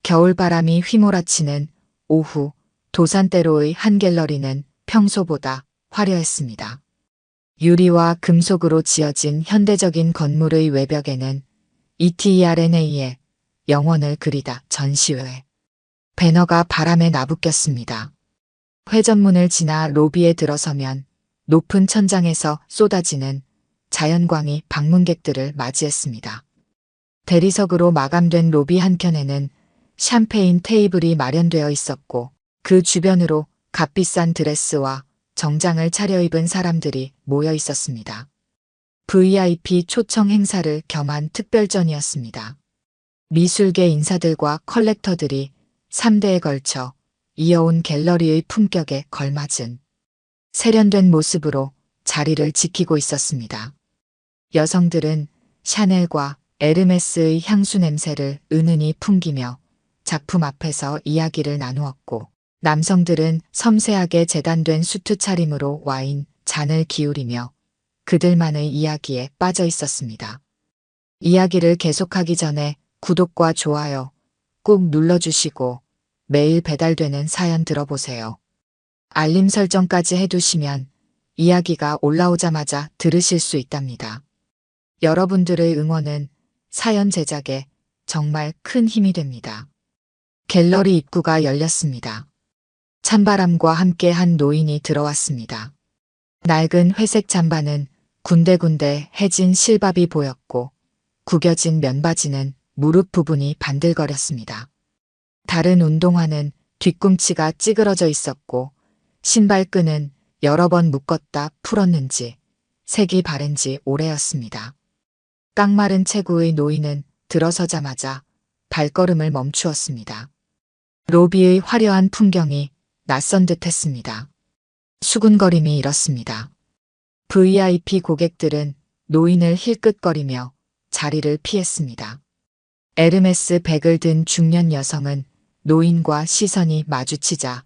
겨울바람이 휘몰아치는 오후 도산대로의 한 갤러리는 평소보다 화려했습니다. 유리와 금속으로 지어진 현대적인 건물의 외벽에는 ETERNA의 영원을 그리다 전시회 배너가 바람에 나부꼈습니다. 회전문을 지나 로비에 들어서면 높은 천장에서 쏟아지는 자연광이 방문객들을 맞이했습니다. 대리석으로 마감된 로비 한켠에는 샴페인 테이블이 마련되어 있었고 그 주변으로 값비싼 드레스와 정장을 차려입은 사람들이 모여 있었습니다. VIP 초청 행사를 겸한 특별전이었습니다. 미술계 인사들과 컬렉터들이 3대에 걸쳐 이어온 갤러리의 품격에 걸맞은 세련된 모습으로 자리를 지키고 있었습니다. 여성들은 샤넬과 에르메스의 향수 냄새를 은은히 풍기며 작품 앞에서 이야기를 나누었고 남성들은 섬세하게 재단된 수트 차림으로 와인 잔을 기울이며 그들만의 이야기에 빠져 있었습니다. 이야기를 계속하기 전에 구독과 좋아요 꾹 눌러주시고 매일 배달되는 사연 들어보세요. 알림 설정까지 해두시면 이야기가 올라오자마자 들으실 수 있답니다. 여러분들의 응원은 사연 제작에 정말 큰 힘이 됩니다. 갤러리 입구가 열렸습니다. 찬바람과 함께 한 노인이 들어왔습니다. 낡은 회색 잠바는 군데군데 해진 실밥이 보였고 구겨진 면바지는 무릎 부분이 반들거렸습니다. 다른 운동화는 뒤꿈치가 찌그러져 있었고 신발끈은 여러 번 묶었다 풀었는지 색이 바랜 지 오래였습니다. 깡마른 체구의 노인은 들어서자마자 발걸음을 멈추었습니다. 로비의 화려한 풍경이 낯선 듯 했습니다. 수군거림이 일었습니다. VIP 고객들은 노인을 힐끗거리며 자리를 피했습니다. 에르메스 백을 든 중년 여성은 노인과 시선이 마주치자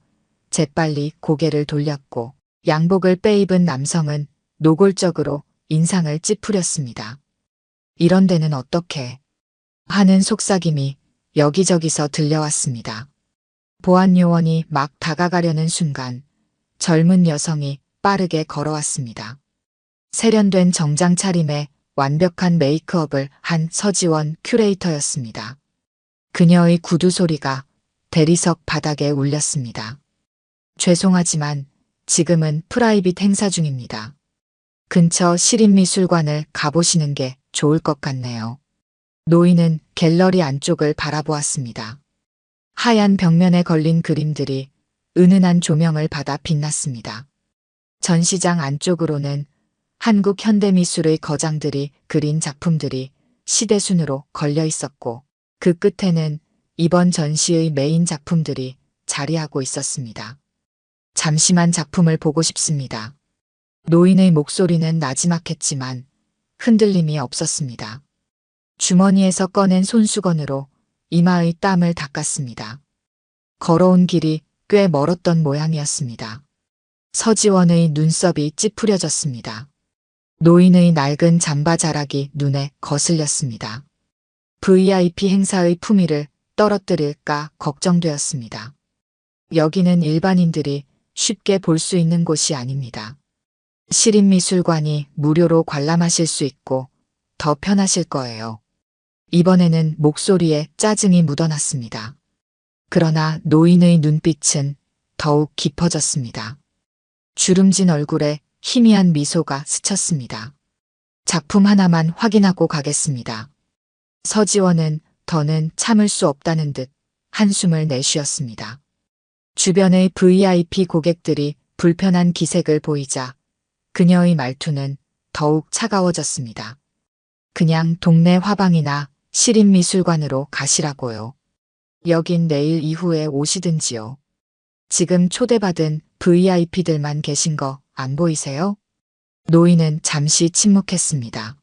재빨리 고개를 돌렸고 양복을 빼입은 남성은 노골적으로 인상을 찌푸렸습니다. 이런 데는 어떻게 하는 속삭임이 여기저기서 들려왔습니다. 보안 요원이 막 다가가려는 순간 젊은 여성이 빠르게 걸어왔습니다. 세련된 정장 차림에 완벽한 메이크업을 한 서지원 큐레이터였습니다. 그녀의 구두 소리가 대리석 바닥에 울렸습니다. 죄송하지만 지금은 프라이빗 행사 중입니다. 근처 시립미술관을 가보시는 게 좋을 것 같네요. 노인은 갤러리 안쪽을 바라보았습니다. 하얀 벽면에 걸린 그림들이 은은한 조명을 받아 빛났습니다. 전시장 안쪽으로는 한국 현대미술의 거장들이 그린 작품들이 시대순으로 걸려 있었고 그 끝에는 이번 전시의 메인 작품들이 자리하고 있었습니다. 잠시만 작품을 보고 싶습니다. 노인의 목소리는 나지막했지만 흔들림이 없었습니다. 주머니에서 꺼낸 손수건으로 이마의 땀을 닦았습니다. 걸어온 길이 꽤 멀었던 모양이었습니다. 서지원의 눈썹이 찌푸려졌습니다. 노인의 낡은 잠바 자락이 눈에 거슬렸습니다. VIP 행사의 품위를 떨어뜨릴까 걱정되었습니다. 여기는 일반인들이 쉽게 볼 수 있는 곳이 아닙니다. 시립미술관이 무료로 관람하실 수 있고 더 편하실 거예요. 이번에는 목소리에 짜증이 묻어났습니다. 그러나 노인의 눈빛은 더욱 깊어졌습니다. 주름진 얼굴에 희미한 미소가 스쳤습니다. 작품 하나만 확인하고 가겠습니다. 서지원은 더는 참을 수 없다는 듯 한숨을 내쉬었습니다. 주변의 VIP 고객들이 불편한 기색을 보이자 그녀의 말투는 더욱 차가워졌습니다. 그냥 동네 화방이나 시립미술관으로 가시라고요. 여긴 내일 이후에 오시든지요. 지금 초대받은 VIP들만 계신 거 안 보이세요? 노인은 잠시 침묵했습니다.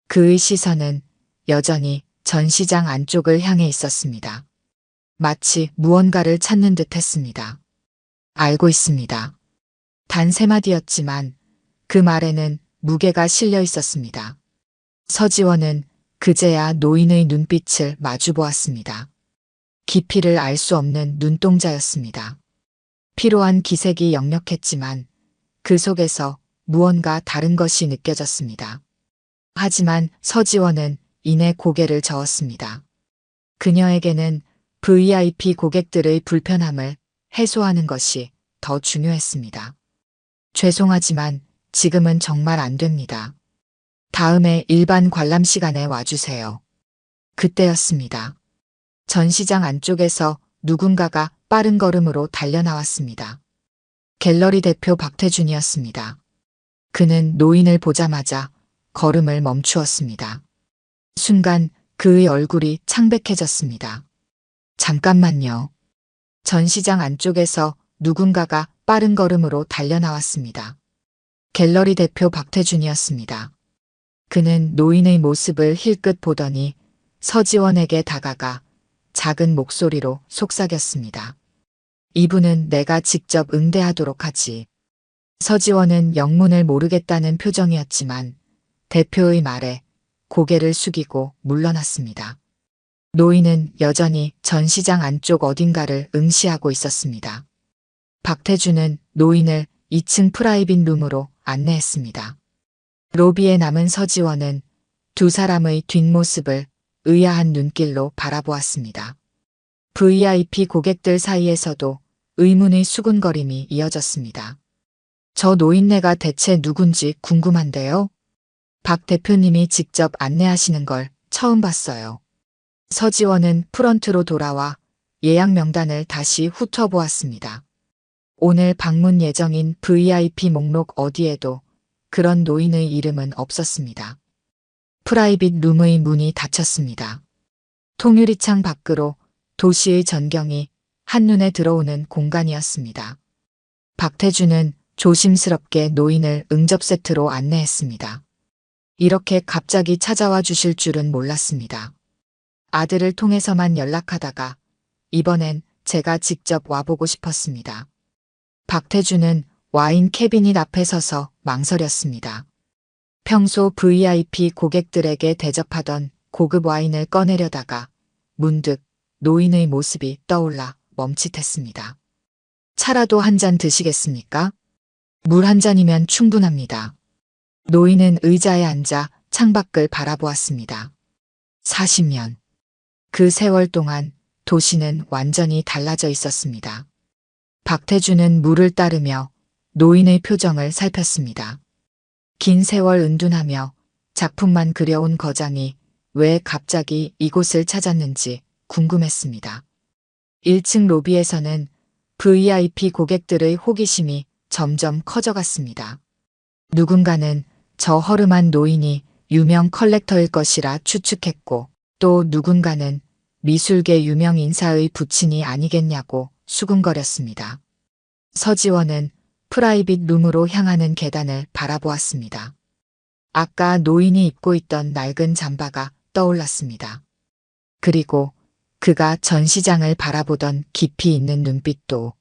그의 시선은 여전히 전시장 안쪽을 향해 있었습니다. 마치 무언가를 찾는 듯 했습니다. 알고 있습니다. 단 3마디였지만 그 말에는 무게가 실려 있었습니다. 서지원은 그제야 노인의 눈빛을 마주 보았습니다. 깊이를 알 수 없는 눈동자였습니다. 피로한 기색이 역력했지만 그 속에서 무언가 다른 것이 느껴졌습니다. 하지만 서지원은 이내 고개를 저었습니다. 그녀에게는 VIP 고객들의 불편함을 해소하는 것이 더 중요했습니다. 죄송하지만 지금은 정말 안 됩니다. 다음에 일반 관람 시간에 와주세요. 그때였습니다. 전시장 안쪽에서 누군가가 빠른 걸음으로 달려나왔습니다. 갤러리 대표 박태준이었습니다. 그는 노인을 보자마자 걸음을 멈추었습니다. 순간 그의 얼굴이 창백해졌습니다. 잠깐만요. 전시장 안쪽에서 누군가가 빠른 걸음으로 달려나왔습니다. 갤러리 대표 박태준이었습니다. 그는 노인의 모습을 힐끗 보더니 서지원에게 다가가 작은 목소리로 속삭였습니다. 이분은 내가 직접 응대하도록 하지. 서지원은 영문을 모르겠다는 표정이었지만 대표의 말에 고개를 숙이고 물러났습니다. 노인은 여전히 전시장 안쪽 어딘가를 응시하고 있었습니다. 박태준은 노인을 2층 프라이빗 룸으로 안내했습니다. 로비에 남은 서지원은 두 사람의 뒷모습을 의아한 눈길로 바라보았습니다. VIP 고객들 사이에서도 의문의 수군거림이 이어졌습니다. 저 노인네가 대체 누군지 궁금한데요? 박 대표님이 직접 안내하시는 걸 처음 봤어요. 서지원은 프런트로 돌아와 예약 명단을 다시 훑어보았습니다. 오늘 방문 예정인 VIP 목록 어디에도 그런 노인의 이름은 없었습니다. 프라이빗 룸의 문이 닫혔습니다. 통유리창 밖으로 도시의 전경이 한눈에 들어오는 공간이었습니다. 박태준은 조심스럽게 노인을 응접 세트로 안내했습니다. 이렇게 갑자기 찾아와 주실 줄은 몰랐습니다. 아들을 통해서만 연락하다가 이번엔 제가 직접 와보고 싶었습니다. 박태준은 와인 캐비닛 앞에 서서 망설였습니다. 평소 VIP 고객들에게 대접하던 고급 와인을 꺼내려다가 문득 노인의 모습이 떠올라 멈칫했습니다. 차라도 한 잔 드시겠습니까? 물 한 잔이면 충분합니다. 노인은 의자에 앉아 창밖을 바라보았습니다. 40년. 그 세월 동안 도시는 완전히 달라져 있었습니다. 박태준은 물을 따르며 노인의 표정을 살폈습니다. 긴 세월 은둔하며 작품만 그려온 거장이 왜 갑자기 이곳을 찾았는지 궁금했습니다. 1층 로비에서는 VIP 고객들의 호기심이 점점 커져갔습니다. 누군가는 저 허름한 노인이 유명 컬렉터일 것이라 추측했고 또 누군가는 미술계 유명 인사의 부친이 아니겠냐고 수군거렸습니다. 서지원은 프라이빗 룸으로 향하는 계단을 바라보았습니다. 아까 노인이 입고 있던 낡은 잠바가 떠올랐습니다. 그리고 그가 전시장을 바라보던 깊이 있는 눈빛도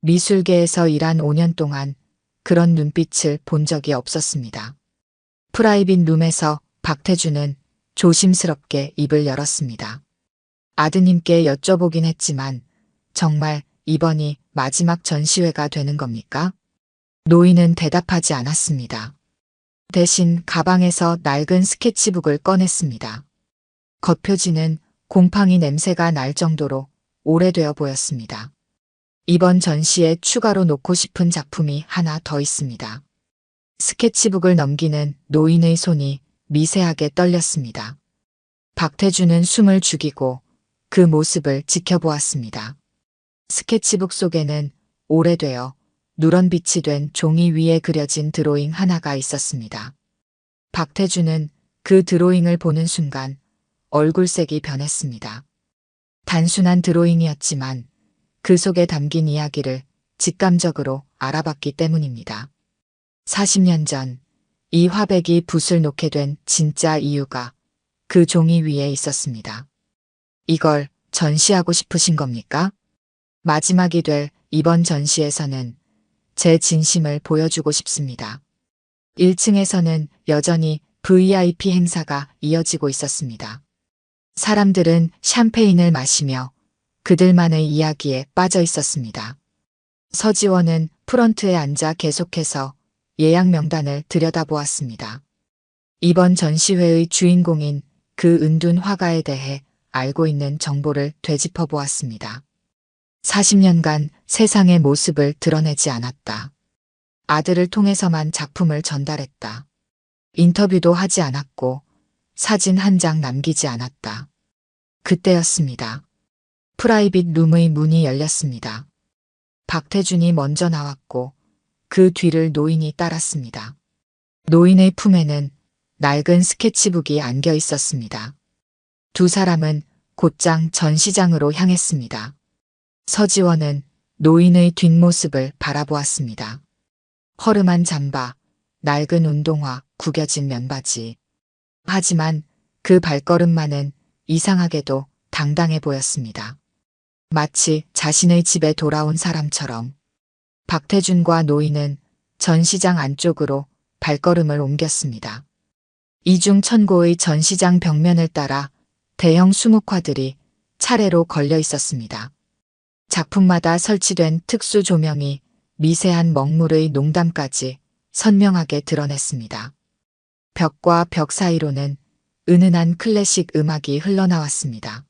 미술계에서 일한 5년 동안 그런 눈빛을 본 적이 없었습니다. 프라이빗 룸에서 박태준은 조심스럽게 입을 열었습니다. 아드님께 여쭤보긴 했지만 정말 이번이 마지막 전시회가 되는 겁니까? 노인은 대답하지 않았습니다. 대신 가방에서 낡은 스케치북을 꺼냈습니다. 겉표지는 곰팡이 냄새가 날 정도로 오래되어 보였습니다. 이번 전시에 추가로 놓고 싶은 작품이 하나 더 있습니다. 스케치북을 넘기는 노인의 손이 미세하게 떨렸습니다. 박태준은 숨을 죽이고 그 모습을 지켜보았습니다. 스케치북 속에는 오래되어 누런 빛이 된 종이 위에 그려진 드로잉 하나가 있었습니다. 박태준은 그 드로잉을 보는 순간 얼굴색이 변했습니다. 단순한 드로잉이었지만 그 속에 담긴 이야기를 직감적으로 알아봤기 때문입니다. 40년 전 이 화백이 붓을 놓게 된 진짜 이유가 그 종이 위에 있었습니다. 이걸 전시하고 싶으신 겁니까? 마지막이 될 이번 전시에서는 제 진심을 보여주고 싶습니다. 1층에서는 여전히 VIP 행사가 이어지고 있었습니다. 사람들은 샴페인을 마시며 그들만의 이야기에 빠져 있었습니다. 서지원은 프런트에 앉아 계속해서 예약 명단을 들여다보았습니다. 이번 전시회의 주인공인 그 은둔 화가에 대해 알고 있는 정보를 되짚어 보았습니다. 40년간 세상의 모습을 드러내지 않았다. 아들을 통해서만 작품을 전달했다. 인터뷰도 하지 않았고 사진 한 장 남기지 않았다. 그때였습니다. 프라이빗 룸의 문이 열렸습니다. 박태준이 먼저 나왔고 그 뒤를 노인이 따랐습니다. 노인의 품에는 낡은 스케치북이 안겨 있었습니다. 두 사람은 곧장 전시장으로 향했습니다. 서지원은 노인의 뒷모습을 바라보았습니다. 허름한 잠바, 낡은 운동화, 구겨진 면바지. 하지만 그 발걸음만은 이상하게도 당당해 보였습니다. 마치 자신의 집에 돌아온 사람처럼. 박태준과 노인은 전시장 안쪽으로 발걸음을 옮겼습니다. 이중천고의 전시장 벽면을 따라 대형 수묵화들이 차례로 걸려 있었습니다. 작품마다 설치된 특수 조명이 미세한 먹물의 농담까지 선명하게 드러냈습니다. 벽과 벽 사이로는 은은한 클래식 음악이 흘러나왔습니다.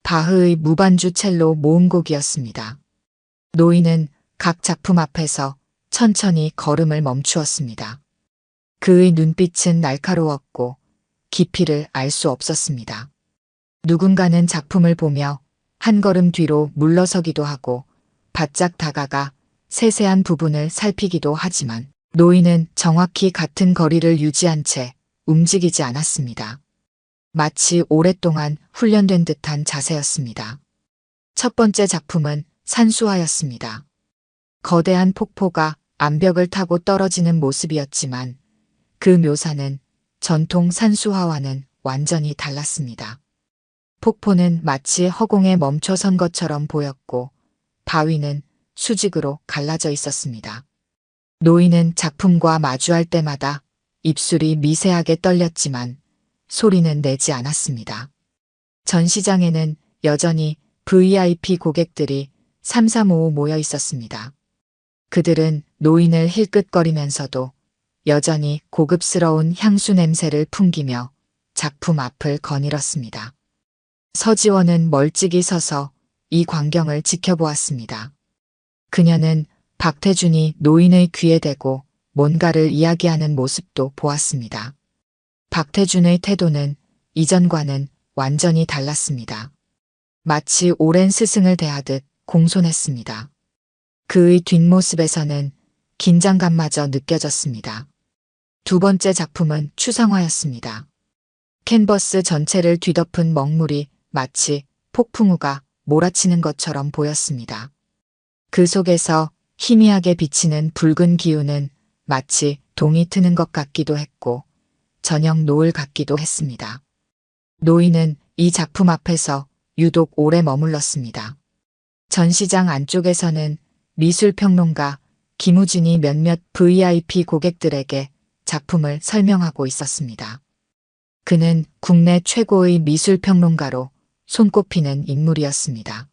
바흐의 무반주 첼로 모음곡이었습니다. 노인은 각 작품 앞에서 천천히 걸음을 멈추었습니다. 그의 눈빛은 날카로웠고 깊이를 알 수 없었습니다. 누군가는 작품을 보며 한 걸음 뒤로 물러서기도 하고 바짝 다가가 세세한 부분을 살피기도 하지만 노인은 정확히 같은 거리를 유지한 채 움직이지 않았습니다. 마치 오랫동안 훈련된 듯한 자세였습니다. 첫 번째 작품은 산수화였습니다. 거대한 폭포가 암벽을 타고 떨어지는 모습이었지만 그 묘사는 전통 산수화와는 완전히 달랐습니다. 폭포는 마치 허공에 멈춰선 것처럼 보였고 바위는 수직으로 갈라져 있었습니다. 노인은 작품과 마주할 때마다 입술이 미세하게 떨렸지만 소리는 내지 않았습니다. 전시장에는 여전히 VIP 고객들이 삼삼오오 모여 있었습니다. 그들은 노인을 힐끗거리면서도 여전히 고급스러운 향수 냄새를 풍기며 작품 앞을 거닐었습니다. 서지원은 멀찍이 서서 이 광경을 지켜보았습니다. 그녀는 박태준이 노인의 귀에 대고 뭔가를 이야기하는 모습도 보았습니다. 박태준의 태도는 이전과는 완전히 달랐습니다. 마치 오랜 스승을 대하듯 공손했습니다. 그의 뒷모습에서는 긴장감마저 느껴졌습니다. 두 번째 작품은 추상화였습니다. 캔버스 전체를 뒤덮은 먹물이 마치 폭풍우가 몰아치는 것처럼 보였습니다. 그 속에서 희미하게 비치는 붉은 기운은 마치 동이 트는 것 같기도 했고 저녁 노을 같기도 했습니다. 노인은 이 작품 앞에서 유독 오래 머물렀습니다. 전시장 안쪽에서는 미술평론가 김우진이 몇몇 VIP 고객들에게 작품을 설명하고 있었습니다. 그는 국내 최고의 미술평론가로 손꼽히는 인물이었습니다.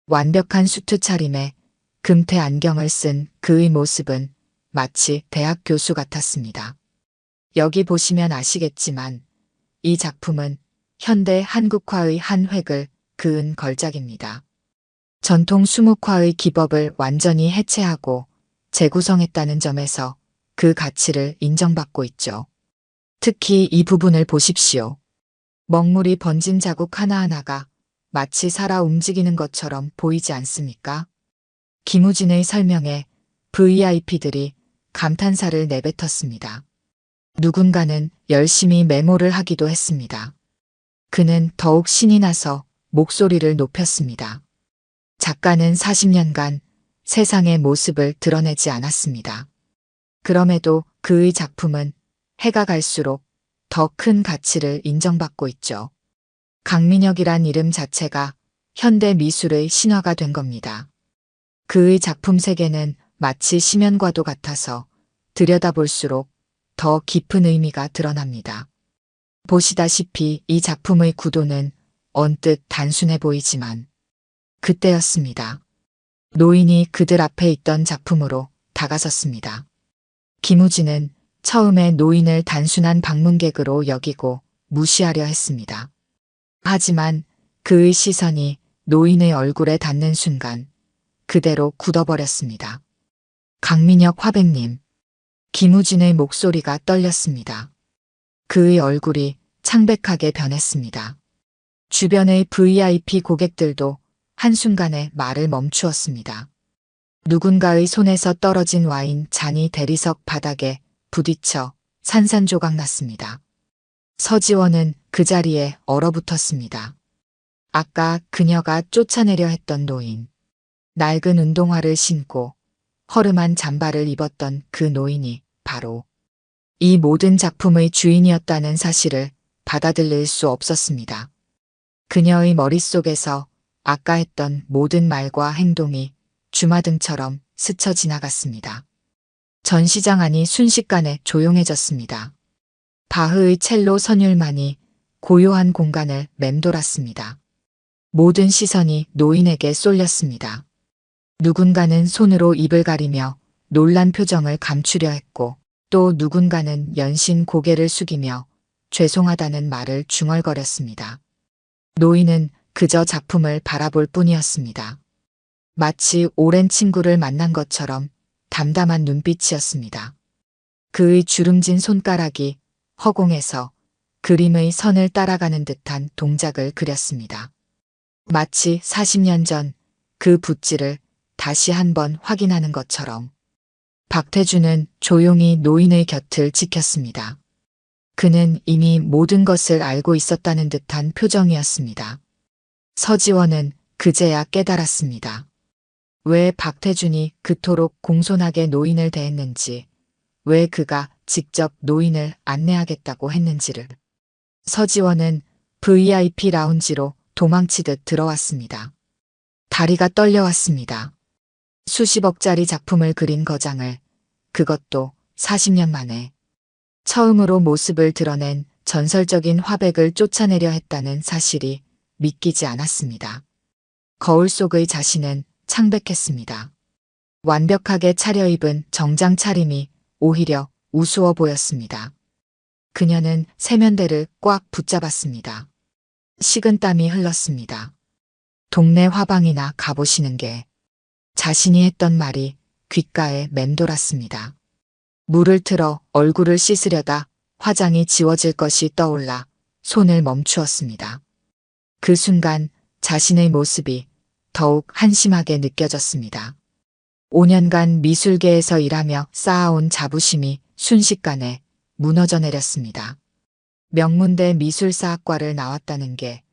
완벽한 수트 차림에 금태 안경을 쓴 그의 모습은 마치 대학 교수 같았습니다. 여기 보시면 아시겠지만 이 작품은 현대 한국화의 한 획을 그은 걸작입니다. 전통 수묵화의 기법을 완전히 해체하고 재구성했다는 점에서 그 가치를 인정받고 있죠. 특히 이 부분을 보십시오. 먹물이 번진 자국 하나하나가 마치 살아 움직이는 것처럼 보이지 않습니까? 김우진의 설명에 VIP들이 감탄사를 내뱉었습니다. 누군가는 열심히 메모를 하기도 했습니다. 그는 더욱 신이 나서 목소리를 높였습니다. 작가는 40년간 세상의 모습을 드러내지 않았습니다. 그럼에도 그의 작품은 해가 갈수록 더 큰 가치를 인정받고 있죠. 강민혁이란 이름 자체가 현대 미술의 신화가 된 겁니다. 그의 작품 세계는 마치 심연과도 같아서 들여다볼수록 더 깊은 의미가 드러납니다. 보시다시피 이 작품의 구도는 언뜻 단순해 보이지만 그때였습니다. 노인이 그들 앞에 있던 작품으로 다가섰습니다. 김우진은 처음에 노인을 단순한 방문객으로 여기고 무시하려 했습니다. 하지만 그의 시선이 노인의 얼굴에 닿는 순간 그대로 굳어버렸습니다. 강민혁 화백님. 김우진의 목소리가 떨렸습니다. 그의 얼굴이 창백하게 변했습니다. 주변의 VIP 고객들도 한순간에 말을 멈추었습니다. 누군가의 손에서 떨어진 와인 잔이 대리석 바닥에 부딪혀 산산조각 났습니다. 서지원은 그 자리에 얼어붙었습니다. 아까 그녀가 쫓아내려 했던 노인. 낡은 운동화를 신고 허름한 잠바를 입었던 그 노인이 바로 이 모든 작품의 주인이었다는 사실을 받아들일 수 없었습니다. 그녀의 머릿속에서 아까 했던 모든 말과 행동이 주마등처럼 스쳐 지나갔습니다. 전시장 안이 순식간에 조용해졌습니다. 바흐의 첼로 선율만이 고요한 공간을 맴돌았습니다. 모든 시선이 노인에게 쏠렸습니다. 누군가는 손으로 입을 가리며 놀란 표정을 감추려 했고 또 누군가는 연신 고개를 숙이며 죄송하다는 말을 중얼거렸습니다. 노인은 그저 작품을 바라볼 뿐이었습니다. 마치 오랜 친구를 만난 것처럼 담담한 눈빛이었습니다. 그의 주름진 손가락이 허공에서 그림의 선을 따라가는 듯한 동작을 그렸습니다. 마치 40년 전 그 붓질을 다시 한번 확인하는 것처럼. 박태준은 조용히 노인의 곁을 지켰습니다. 그는 이미 모든 것을 알고 있었다는 듯한 표정이었습니다. 서지원은 그제야 깨달았습니다. 왜 박태준이 그토록 공손하게 노인을 대했는지, 왜 그가 직접 노인을 안내하겠다고 했는지를. 서지원은 VIP 라운지로 도망치듯 들어왔습니다. 다리가 떨려왔습니다. 수십억짜리 작품을 그린 거장을, 그것도 40년 만에 처음으로 모습을 드러낸 전설적인 화백을 쫓아내려 했다는 사실이 믿기지 않았습니다. 거울 속의 자신은 창백했습니다. 완벽하게 차려입은 정장 차림이 오히려 우스워 보였습니다. 그녀는 세면대를 꽉 붙잡았습니다. 식은땀이 흘렀습니다. 동네 화방이나 가보시는 게 자신이 했던 말이 귓가에 맴돌았습니다. 물을 틀어 얼굴을 씻으려다 화장이 지워질 것이 떠올라 손을 멈추었습니다. 그 순간 자신의 모습이 더욱 한심하게 느껴졌습니다. 5년간 미술계에서 일하며 쌓아온 자부심이 순식간에 무너져 내렸습니다. 명문대 미술사학과를 나왔다는 게,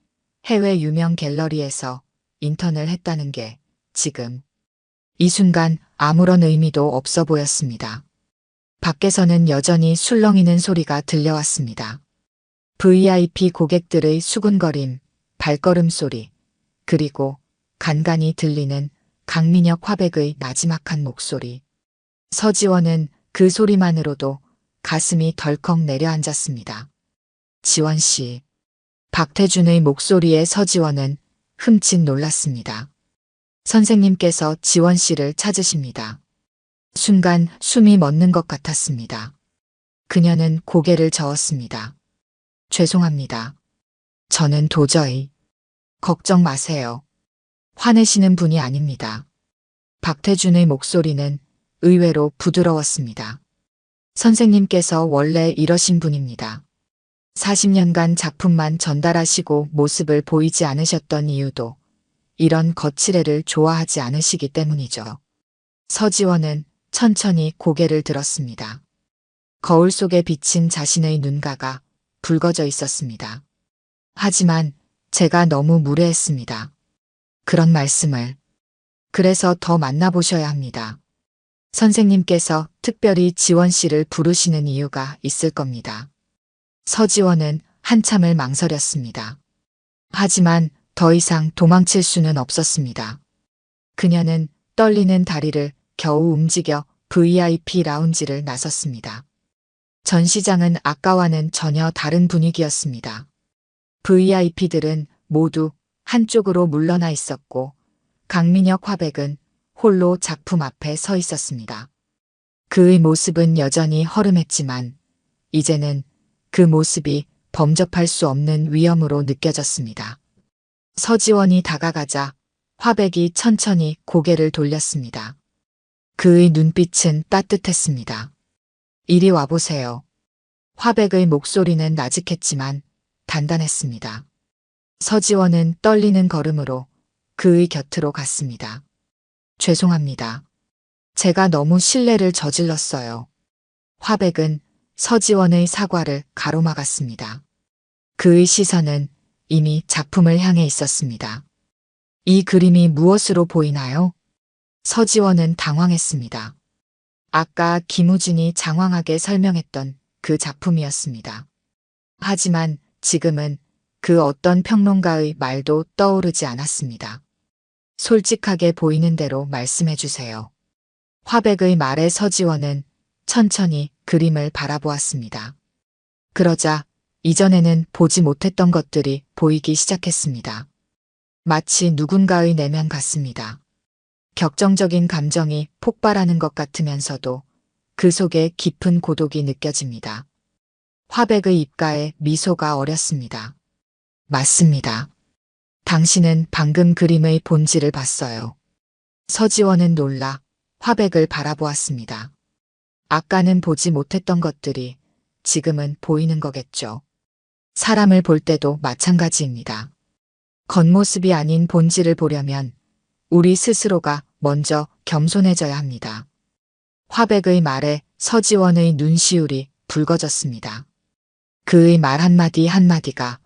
해외 유명 갤러리에서 인턴을 했다는 게 지금 이 순간 아무런 의미도 없어 보였습니다. 밖에서는 여전히 술렁이는 소리가 들려왔습니다. VIP 고객들의 수군거림, 발걸음 소리, 그리고 간간히 들리는 강민혁 화백의 나지막한 목소리. 서지원은 그 소리만으로도 가슴이 덜컥 내려앉았습니다. 지원 씨. 박태준의 목소리에 서지원은 흠칫 놀랐습니다. 선생님께서 지원 씨를 찾으십니다. 순간 숨이 멎는 것 같았습니다. 그녀는 고개를 저었습니다. 죄송합니다. 저는 도저히. 걱정 마세요. 화내시는 분이 아닙니다. 박태준의 목소리는 의외로 부드러웠습니다. 선생님께서 원래 이러신 분입니다. 40년간 작품만 전달하시고 모습을 보이지 않으셨던 이유도 이런 거칠애를 좋아하지 않으시기 때문이죠. 서지원은 천천히 고개를 들었습니다. 거울 속에 비친 자신의 눈가가 붉어져 있었습니다. 하지만 제가 너무 무례했습니다. 그런 말씀을. 그래서 더 만나보셔야 합니다. 선생님께서 특별히 지원 씨를 부르시는 이유가 있을 겁니다. 서지원은 한참을 망설였습니다. 하지만 더 이상 도망칠 수는 없었습니다. 그녀는 떨리는 다리를 겨우 움직여 VIP 라운지를 나섰습니다. 전시장은 아까와는 전혀 다른 분위기였습니다. VIP들은 모두 한쪽으로 물러나 있었고 강민혁 화백은 홀로 작품 앞에 서 있었습니다. 그의 모습은 여전히 허름했지만 이제는 그 모습이 범접할 수 없는 위험으로 느껴졌습니다. 서지원이 다가가자 화백이 천천히 고개를 돌렸습니다. 그의 눈빛은 따뜻했습니다. 이리 와보세요. 화백의 목소리는 나직했지만 단단했습니다. 서지원은 떨리는 걸음으로 그의 곁으로 갔습니다. 죄송합니다. 제가 너무 실례를 저질렀어요. 화백은 서지원의 사과를 가로막았습니다. 그의 시선은 이미 작품을 향해 있었습니다. 이 그림이 무엇으로 보이나요? 서지원은 당황했습니다. 아까 김우진이 장황하게 설명했던 그 작품이었습니다. 하지만 지금은 그 어떤 평론가의 말도 떠오르지 않았습니다. 솔직하게 보이는 대로 말씀해 주세요. 화백의 말에 서지원은 천천히 그림을 바라보았습니다. 그러자 이전에는 보지 못했던 것들이 보이기 시작했습니다. 마치 누군가의 내면 같습니다. 격정적인 감정이 폭발하는 것 같으면서도 그 속에 깊은 고독이 느껴집니다. 화백의 입가에 미소가 어렸습니다. 맞습니다. 당신은 방금 그림의 본질을 봤어요. 서지원은 놀라 화백을 바라보았습니다. 아까는 보지 못했던 것들이 지금은 보이는 거겠죠. 사람을 볼 때도 마찬가지입니다. 겉모습이 아닌 본질을 보려면 우리 스스로가 먼저 겸손해져야 합니다. 화백의 말에 서지원의 눈시울이 붉어졌습니다. 그의 말 한마디 한마디가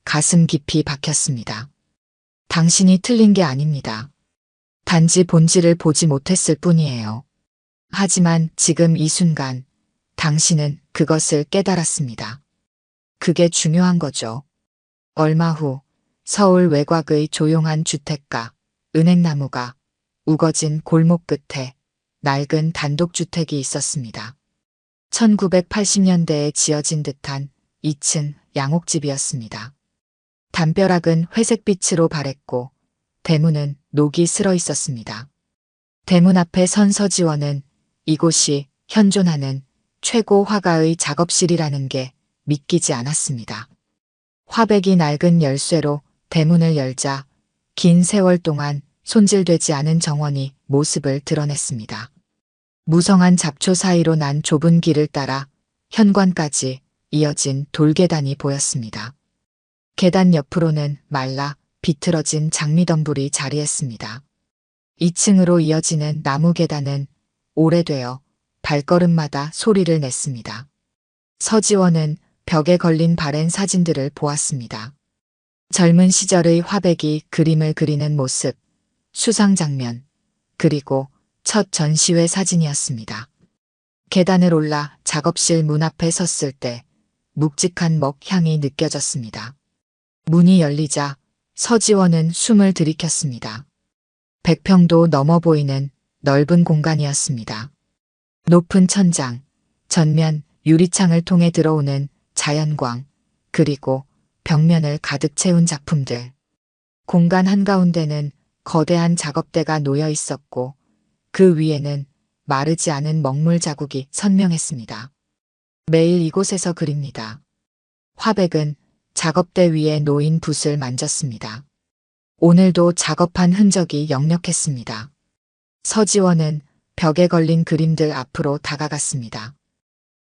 가슴 깊이 박혔습니다. 당신이 틀린 게 아닙니다. 단지 본질을 보지 못했을 뿐이에요. 하지만 지금 이 순간 당신은 그것을 깨달았습니다. 그게 중요한 거죠. 얼마 후 서울 외곽의 조용한 주택가 은행나무가 우거진 골목 끝에 낡은 단독주택이 있었습니다. 1980년대에 지어진 듯한 2층 양옥집이었습니다. 담벼락은 회색빛으로 바랬고 대문은 녹이 슬어 있었습니다. 대문 앞에 선 서지원은 이곳이 현존하는 최고 화가의 작업실이라는 게 믿기지 않았습니다. 화백이 낡은 열쇠로 대문을 열자 긴 세월 동안 손질되지 않은 정원이 모습을 드러냈습니다. 무성한 잡초 사이로 난 좁은 길을 따라 현관까지 이어진 돌계단이 보였습니다. 계단 옆으로는 말라 비틀어진 장미덤불이 자리했습니다. 2층으로 이어지는 나무 계단은 오래되어 발걸음마다 소리를 냈습니다. 서지원은 벽에 걸린 바랜 사진들을 보았습니다. 젊은 시절의 화백이 그림을 그리는 모습, 수상 장면, 그리고 첫 전시회 사진이었습니다. 계단을 올라 작업실 문 앞에 섰을 때 묵직한 먹향이 느껴졌습니다. 문이 열리자 서지원은 숨을 들이켰습니다. 100평도 넘어 보이는 넓은 공간이었습니다. 높은 천장, 전면 유리창을 통해 들어오는 자연광, 그리고 벽면을 가득 채운 작품들. 공간 한가운데는 거대한 작업대가 놓여 있었고 그 위에는 마르지 않은 먹물 자국이 선명했습니다. 매일 이곳에서 그립니다. 화백은 작업대 위에 놓인 붓을 만졌습니다. 오늘도 작업한 흔적이 역력했습니다. 서지원은 벽에 걸린 그림들 앞으로 다가갔습니다.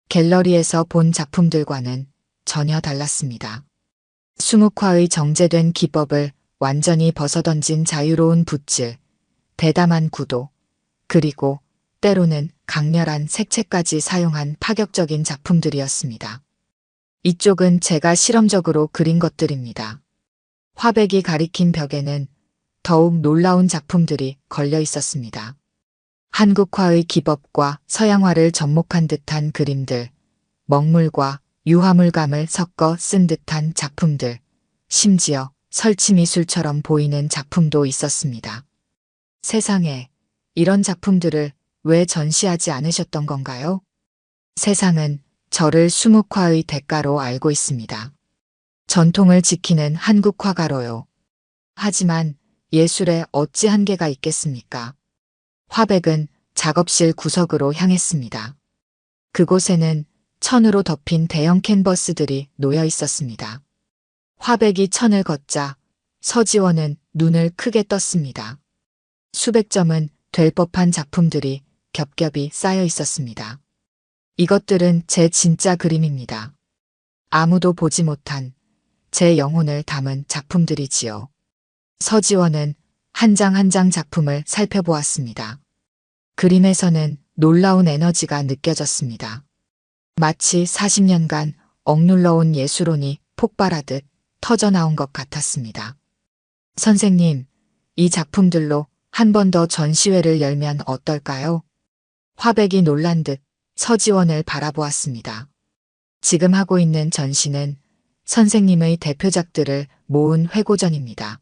갤러리에서 본 작품들과는 전혀 달랐습니다. 수묵화의 정제된 기법을 완전히 벗어던진 자유로운 붓질, 대담한 구도, 그리고 때로는 강렬한 색채까지 사용한 파격적인 작품들이었습니다. 이쪽은 제가 실험적으로 그린 것들입니다. 화백이 가리킨 벽에는 더욱 놀라운 작품들이 걸려 있었습니다. 한국화의 기법과 서양화를 접목한 듯한 그림들, 먹물과 유화물감을 섞어 쓴 듯한 작품들, 심지어 설치미술처럼 보이는 작품도 있었습니다. 세상에, 이런 작품들을 왜 전시하지 않으셨던 건가요? 세상은 저를 수묵화의 대가로 알고 있습니다. 전통을 지키는 한국 화가로요. 하지만 예술에 어찌 한계가 있겠습니까? 화백은 작업실 구석으로 향했습니다. 그곳에는 천으로 덮인 대형 캔버스들이 놓여 있었습니다. 화백이 천을 걷자 서지원은 눈을 크게 떴습니다. 수백 점은 될 법한 작품들이 겹겹이 쌓여 있었습니다. 이것들은 제 진짜 그림입니다. 아무도 보지 못한 제 영혼을 담은 작품들이지요. 서지원은 한 장 한 장 작품을 살펴보았습니다. 그림에서는 놀라운 에너지가 느껴졌습니다. 마치 40년간 억눌러온 예술혼이 폭발하듯 터져나온 것 같았습니다. 선생님, 이 작품들로 한 번 더 전시회를 열면 어떨까요? 화백이 놀란 듯 서지원을 바라보았습니다. 지금 하고 있는 전시는 선생님의 대표작들을 모은 회고전입니다.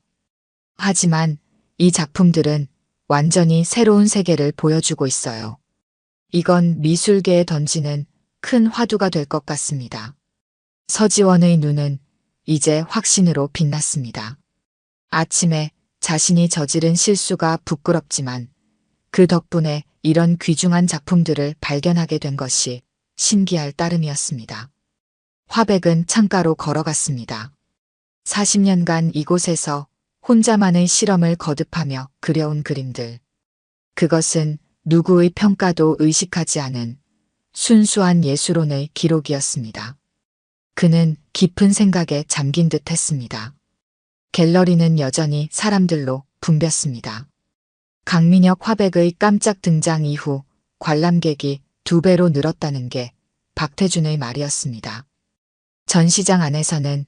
하지만 이 작품들은 완전히 새로운 세계를 보여주고 있어요. 이건 미술계에 던지는 큰 화두가 될 것 같습니다. 서지원의 눈은 이제 확신으로 빛났습니다. 아침에 자신이 저지른 실수가 부끄럽지만 그 덕분에 이런 귀중한 작품들을 발견하게 된 것이 신기할 따름이었습니다. 화백은 창가로 걸어갔습니다. 40년간 이곳에서 혼자만의 실험을 거듭하며 그려온 그림들. 그것은 누구의 평가도 의식하지 않은 순수한 예술혼의 기록이었습니다. 그는 깊은 생각에 잠긴 듯 했습니다. 갤러리는 여전히 사람들로 붐볐습니다. 강민혁 화백의 깜짝 등장 이후 관람객이 2배로 늘었다는 게 박태준의 말이었습니다. 전시장 안에서는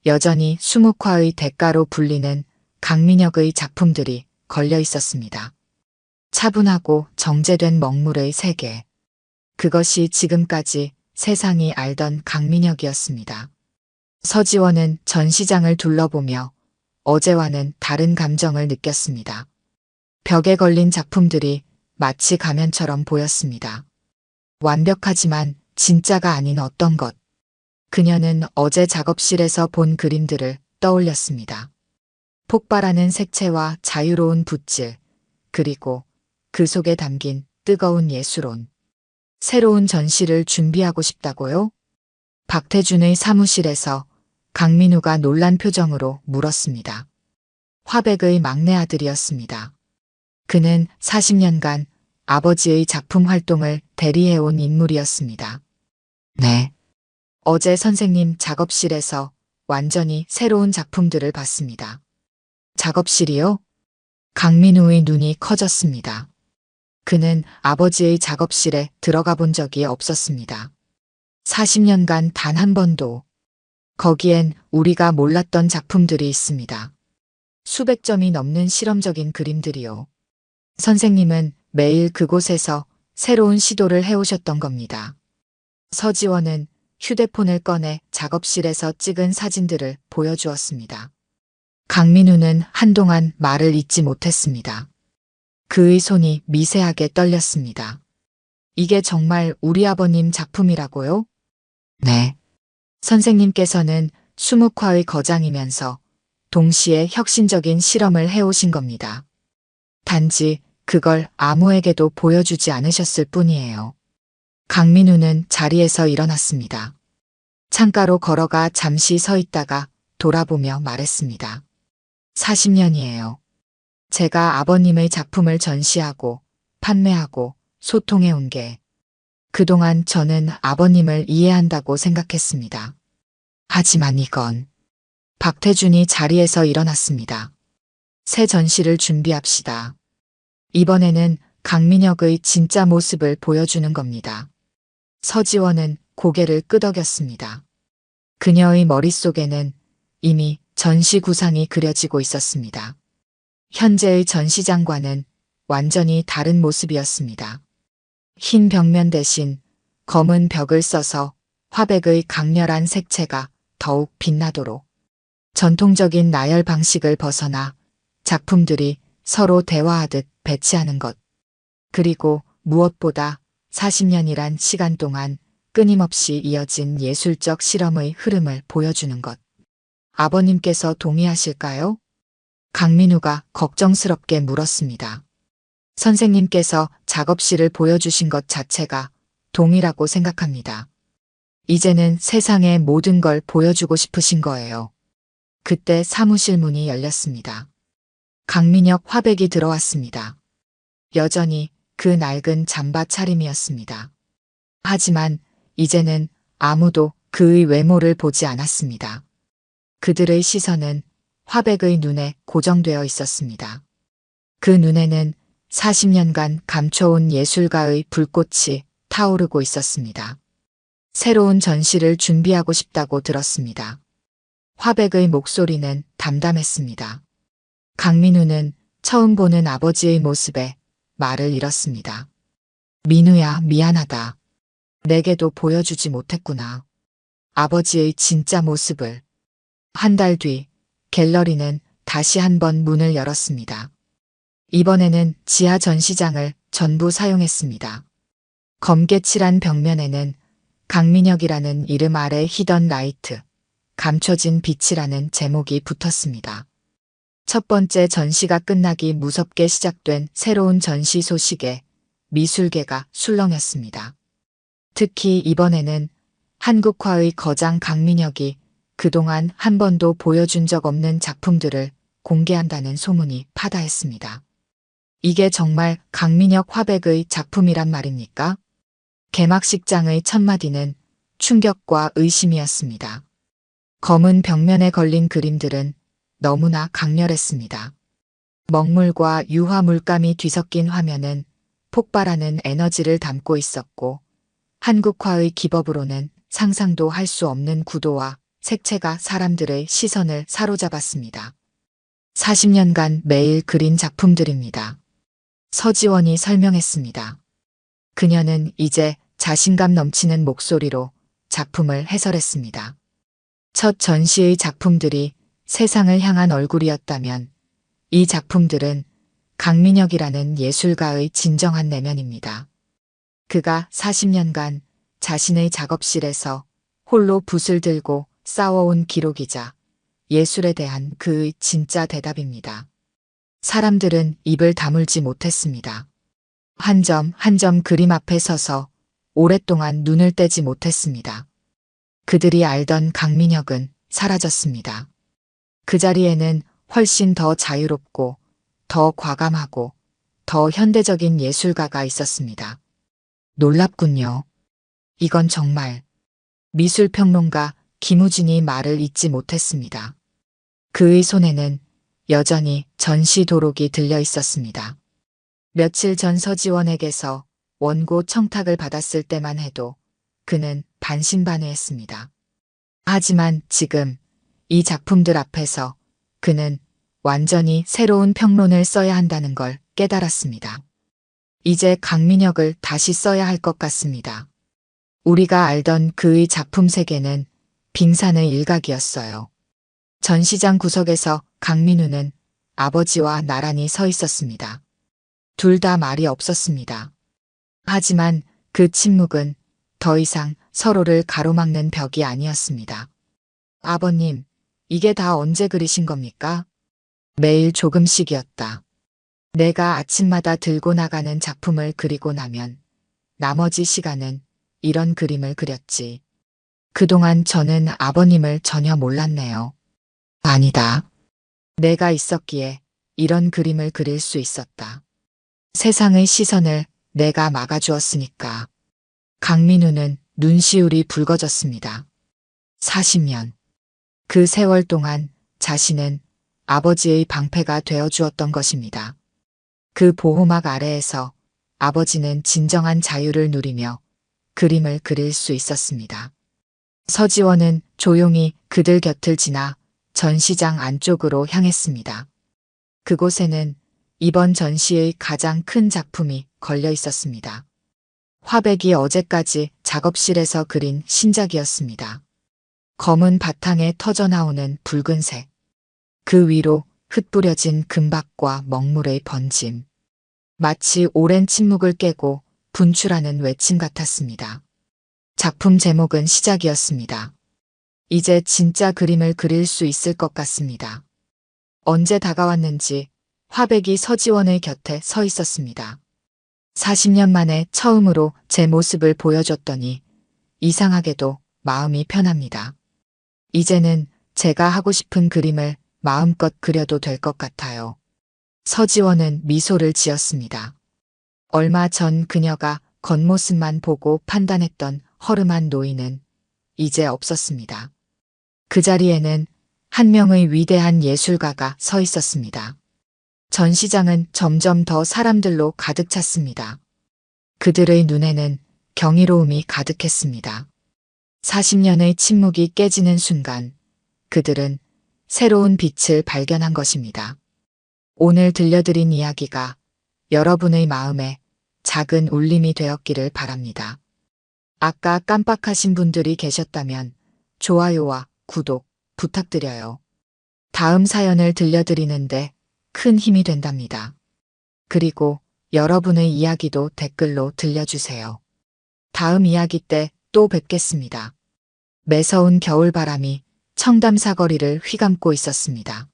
여전히 수묵화의 대가로 불리는 강민혁의 작품들이 걸려 있었습니다. 차분하고 정제된 먹물의 세계. 그것이 지금까지 세상이 알던 강민혁이었습니다. 서지원은 전시장을 둘러보며 어제와는 다른 감정을 느꼈습니다. 벽에 걸린 작품들이 마치 가면처럼 보였습니다. 완벽하지만 진짜가 아닌 어떤 것. 그녀는 어제 작업실에서 본 그림들을 떠올렸습니다. 폭발하는 색채와 자유로운 붓질, 그리고 그 속에 담긴 뜨거운 예술혼. 새로운 전시를 준비하고 싶다고요? 박태준의 사무실에서 강민우가 놀란 표정으로 물었습니다. 화백의 막내 아들이었습니다. 그는 40년간 아버지의 작품 활동을 대리해온 인물이었습니다. 네. 어제 선생님 작업실에서 완전히 새로운 작품들을 봤습니다. 작업실이요? 강민우의 눈이 커졌습니다. 그는 아버지의 작업실에 들어가 본 적이 없었습니다. 40년간 단 한 번도. 거기엔 우리가 몰랐던 작품들이 있습니다. 수백 점이 넘는 실험적인 그림들이요. 선생님은 매일 그곳에서 새로운 시도를 해오셨던 겁니다. 서지원은 휴대폰을 꺼내 작업실에서 찍은 사진들을 보여주었습니다. 강민우는 한동안 말을 잇지 못했습니다. 그의 손이 미세하게 떨렸습니다. 이게 정말 우리 아버님 작품이라고요? 네. 선생님께서는 수묵화의 거장이면서 동시에 혁신적인 실험을 해오신 겁니다. 단지 그걸 아무에게도 보여주지 않으셨을 뿐이에요. 강민우는 자리에서 일어났습니다. 창가로 걸어가 잠시 서 있다가 돌아보며 말했습니다. 40년이에요. 제가 아버님의 작품을 전시하고 판매하고 소통해 온 게 그동안 저는 아버님을 이해한다고 생각했습니다. 하지만 이건 박태준이 자리에서 일어났습니다. 새 전시를 준비합시다. 이번에는 강민혁의 진짜 모습을 보여주는 겁니다. 서지원은 고개를 끄덕였습니다. 그녀의 머릿속에는 이미 전시 구상이 그려지고 있었습니다. 현재의 전시장과는 완전히 다른 모습이었습니다. 흰 벽면 대신 검은 벽을 써서 화백의 강렬한 색채가 더욱 빛나도록 전통적인 나열 방식을 벗어나 작품들이 서로 대화하듯 배치하는 것. 그리고 무엇보다 40년이란 시간 동안 끊임없이 이어진 예술적 실험의 흐름을 보여주는 것. 아버님께서 동의하실까요? 강민우가 걱정스럽게 물었습니다. 선생님께서 작업실을 보여주신 것 자체가 동이라고 생각합니다. 이제는 세상의 모든 걸 보여주고 싶으신 거예요. 그때 사무실 문이 열렸습니다. 강민혁 화백이 들어왔습니다. 여전히 그 낡은 잠바 차림이었습니다. 하지만 이제는 아무도 그의 외모를 보지 않았습니다. 그들의 시선은 화백의 눈에 고정되어 있었습니다. 그 눈에는 40년간 감춰온 예술가의 불꽃이 타오르고 있었습니다. 새로운 전시를 준비하고 싶다고 들었습니다. 화백의 목소리는 담담했습니다. 강민우는 처음 보는 아버지의 모습에 말을 잃었습니다. 민우야, 미안하다. 내게도 보여주지 못했구나. 아버지의 진짜 모습을. 한 달 뒤 갤러리는 다시 한번 문을 열었습니다. 이번에는 지하 전시장을 전부 사용했습니다. 검게 칠한 벽면에는 강민혁이라는 이름 아래 히던 라이트, 감춰진 빛이라는 제목이 붙었습니다. 첫 번째 전시가 끝나기 무섭게 시작된 새로운 전시 소식에 미술계가 술렁였습니다. 특히 이번에는 한국화의 거장 강민혁이 그동안 한 번도 보여준 적 없는 작품들을 공개한다는 소문이 파다했습니다. 이게 정말 강민혁 화백의 작품이란 말입니까? 개막식장의 첫마디는 충격과 의심이었습니다. 검은 벽면에 걸린 그림들은 너무나 강렬했습니다. 먹물과 유화 물감이 뒤섞인 화면은 폭발하는 에너지를 담고 있었고, 한국화의 기법으로는 상상도 할 수 없는 구도와 색채가 사람들의 시선을 사로잡았습니다. 40년간 매일 그린 작품들입니다. 서지원이 설명했습니다. 그녀는 이제 자신감 넘치는 목소리로 작품을 해설했습니다. 첫 전시의 작품들이 세상을 향한 얼굴이었다면 이 작품들은 강민혁이라는 예술가의 진정한 내면입니다. 그가 40년간 자신의 작업실에서 홀로 붓을 들고 쌓아온 기록이자 예술에 대한 그의 진짜 대답입니다. 사람들은 입을 다물지 못했습니다. 한 점 한 점 그림 앞에 서서 오랫동안 눈을 떼지 못했습니다. 그들이 알던 강민혁은 사라졌습니다. 그 자리에는 훨씬 더 자유롭고 더 과감하고 더 현대적인 예술가가 있었습니다. 놀랍군요. 이건 정말. 미술평론가 김우진이 말을 잇지 못했습니다. 그의 손에는 여전히 전시 도록이 들려 있었습니다. 며칠 전 서지원에게서 원고 청탁을 받았을 때만 해도 그는 반신반의했습니다. 하지만 지금 이 작품들 앞에서 그는 완전히 새로운 평론을 써야 한다는 걸 깨달았습니다. 이제 강민혁을 다시 써야 할 것 같습니다. 우리가 알던 그의 작품 세계는 빙산의 일각이었어요. 전시장 구석에서 강민우는 아버지와 나란히 서 있었습니다. 둘 다 말이 없었습니다. 하지만 그 침묵은 더 이상 서로를 가로막는 벽이 아니었습니다. 아버님, 이게 다 언제 그리신 겁니까? 매일 조금씩이었다. 내가 아침마다 들고 나가는 작품을 그리고 나면 나머지 시간은 이런 그림을 그렸지. 그동안 저는 아버님을 전혀 몰랐네요. 아니다. 내가 있었기에 이런 그림을 그릴 수 있었다. 세상의 시선을 내가 막아주었으니까. 강민우는 눈시울이 붉어졌습니다. 40년. 그 세월 동안 자신은 아버지의 방패가 되어주었던 것입니다. 그 보호막 아래에서 아버지는 진정한 자유를 누리며 그림을 그릴 수 있었습니다. 서지원은 조용히 그들 곁을 지나 전시장 안쪽으로 향했습니다. 그곳에는 이번 전시의 가장 큰 작품이 걸려 있었습니다. 화백이 어제까지 작업실에서 그린 신작이었습니다. 검은 바탕에 터져나오는 붉은색. 그 위로 흩뿌려진 금박과 먹물의 번짐. 마치 오랜 침묵을 깨고 분출하는 외침 같았습니다. 작품 제목은 시작이었습니다. 이제 진짜 그림을 그릴 수 있을 것 같습니다. 언제 다가왔는지 화백이 서지원의 곁에 서 있었습니다. 40년 만에 처음으로 제 모습을 보여줬더니 이상하게도 마음이 편합니다. 이제는 제가 하고 싶은 그림을 마음껏 그려도 될 것 같아요. 서지원은 미소를 지었습니다. 얼마 전 그녀가 겉모습만 보고 판단했던 허름한 노인은 이제 없었습니다. 그 자리에는 한 명의 위대한 예술가가 서 있었습니다. 전시장은 점점 더 사람들로 가득 찼습니다. 그들의 눈에는 경이로움이 가득했습니다. 40년의 침묵이 깨지는 순간 그들은 새로운 빛을 발견한 것입니다. 오늘 들려드린 이야기가 여러분의 마음에 작은 울림이 되었기를 바랍니다. 아까 깜빡하신 분들이 계셨다면 좋아요와 구독 부탁드려요. 다음 사연을 들려드리는데 큰 힘이 된답니다. 그리고 여러분의 이야기도 댓글로 들려주세요. 다음 이야기 때 또 뵙겠습니다. 매서운 겨울바람이 청담 사거리를 휘감고 있었습니다.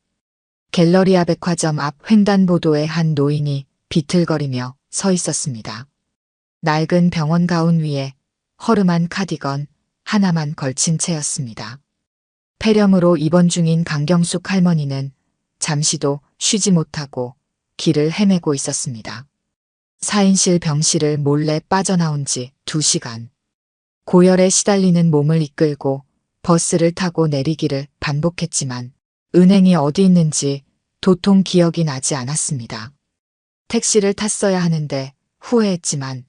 갤러리아 백화점 앞 횡단보도에 한 노인이 비틀거리며 서 있었습니다. 낡은 병원 가운 위에 허름한 카디건 하나만 걸친 채였습니다. 폐렴으로 입원 중인 강경숙 할머니는 잠시도 쉬지 못하고 길을 헤매고 있었습니다. 4인실 병실을 몰래 빠져나온 지 2시간. 고열에 시달리는 몸을 이끌고 버스를 타고 내리기를 반복했지만 은행이 어디 있는지 도통 기억이 나지 않았습니다. 택시를 탔어야 하는데 후회했지만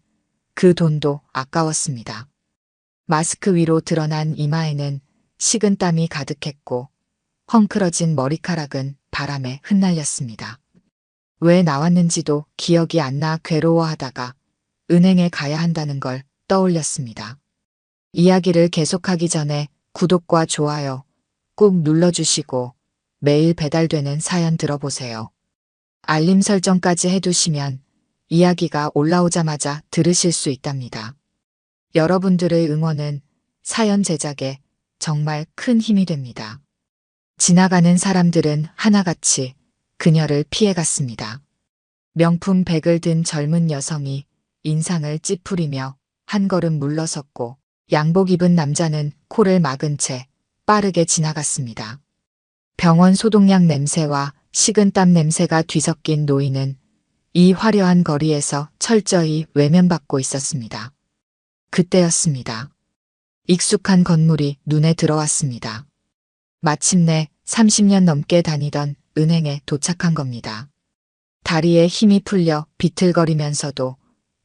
그 돈도 아까웠습니다. 마스크 위로 드러난 이마에는 식은땀이 가득했고 헝클어진 머리카락은 바람에 흩날렸습니다. 왜 나왔는지도 기억이 안 나 괴로워하다가 은행에 가야 한다는 걸 떠올렸습니다. 이야기를 계속하기 전에 구독과 좋아요 꾹 눌러주시고 매일 배달되는 사연 들어보세요. 알림 설정까지 해두시면 이야기가 올라오자마자 들으실 수 있답니다. 여러분들의 응원은 사연 제작에 정말 큰 힘이 됩니다. 지나가는 사람들은 하나같이 그녀를 피해갔습니다. 명품 백을 든 젊은 여성이 인상을 찌푸리며 한 걸음 물러섰고 양복 입은 남자는 코를 막은 채 빠르게 지나갔습니다. 병원 소독약 냄새와 식은땀 냄새가 뒤섞인 노인은 이 화려한 거리에서 철저히 외면받고 있었습니다. 그때였습니다. 익숙한 건물이 눈에 들어왔습니다. 마침내 30년 넘게 다니던 은행에 도착한 겁니다. 다리에 힘이 풀려 비틀거리면서도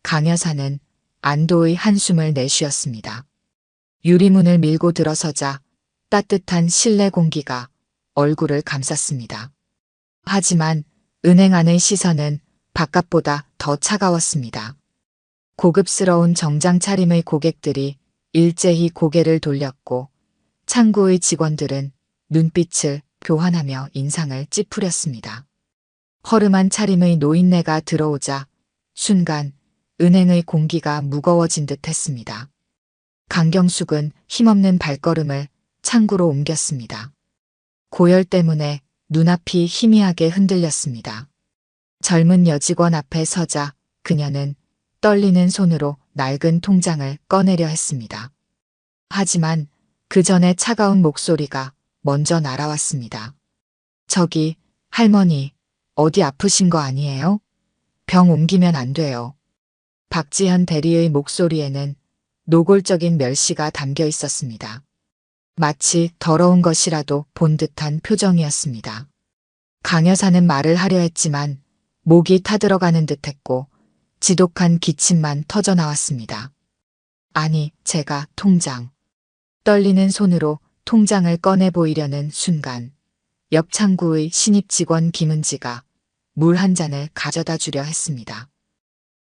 강 여사는 안도의 한숨을 내쉬었습니다. 유리문을 밀고 들어서자 따뜻한 실내 공기가 얼굴을 감쌌습니다. 하지만 은행 안의 시선은 바깥보다 더 차가웠습니다. 고급스러운 정장 차림의 고객들이 일제히 고개를 돌렸고 창구의 직원들은 눈빛을 교환하며 인상을 찌푸렸습니다. 허름한 차림의 노인네가 들어오자 순간 은행의 공기가 무거워진 듯 했습니다. 강경숙은 힘없는 발걸음을 창구로 옮겼습니다. 고열 때문에 눈앞이 희미하게 흔들렸습니다. 젊은 여직원 앞에 서자 그녀는 떨리는 손으로 낡은 통장을 꺼내려 했습니다. 하지만 그 전에 차가운 목소리가 먼저 날아왔습니다. 저기 할머니 어디 아프신 거 아니에요? 병 옮기면 안 돼요. 박지현 대리의 목소리에는 노골적인 멸시가 담겨 있었습니다. 마치 더러운 것이라도 본 듯한 표정이었습니다. 강 여사는 말을 하려 했지만 목이 타들어가는 듯했고 지독한 기침만 터져나왔습니다. 아니, 제가 통장. 떨리는 손으로 통장을 꺼내 보이려는 순간 옆 창구의 신입 직원 김은지가 물 한 잔을 가져다 주려 했습니다.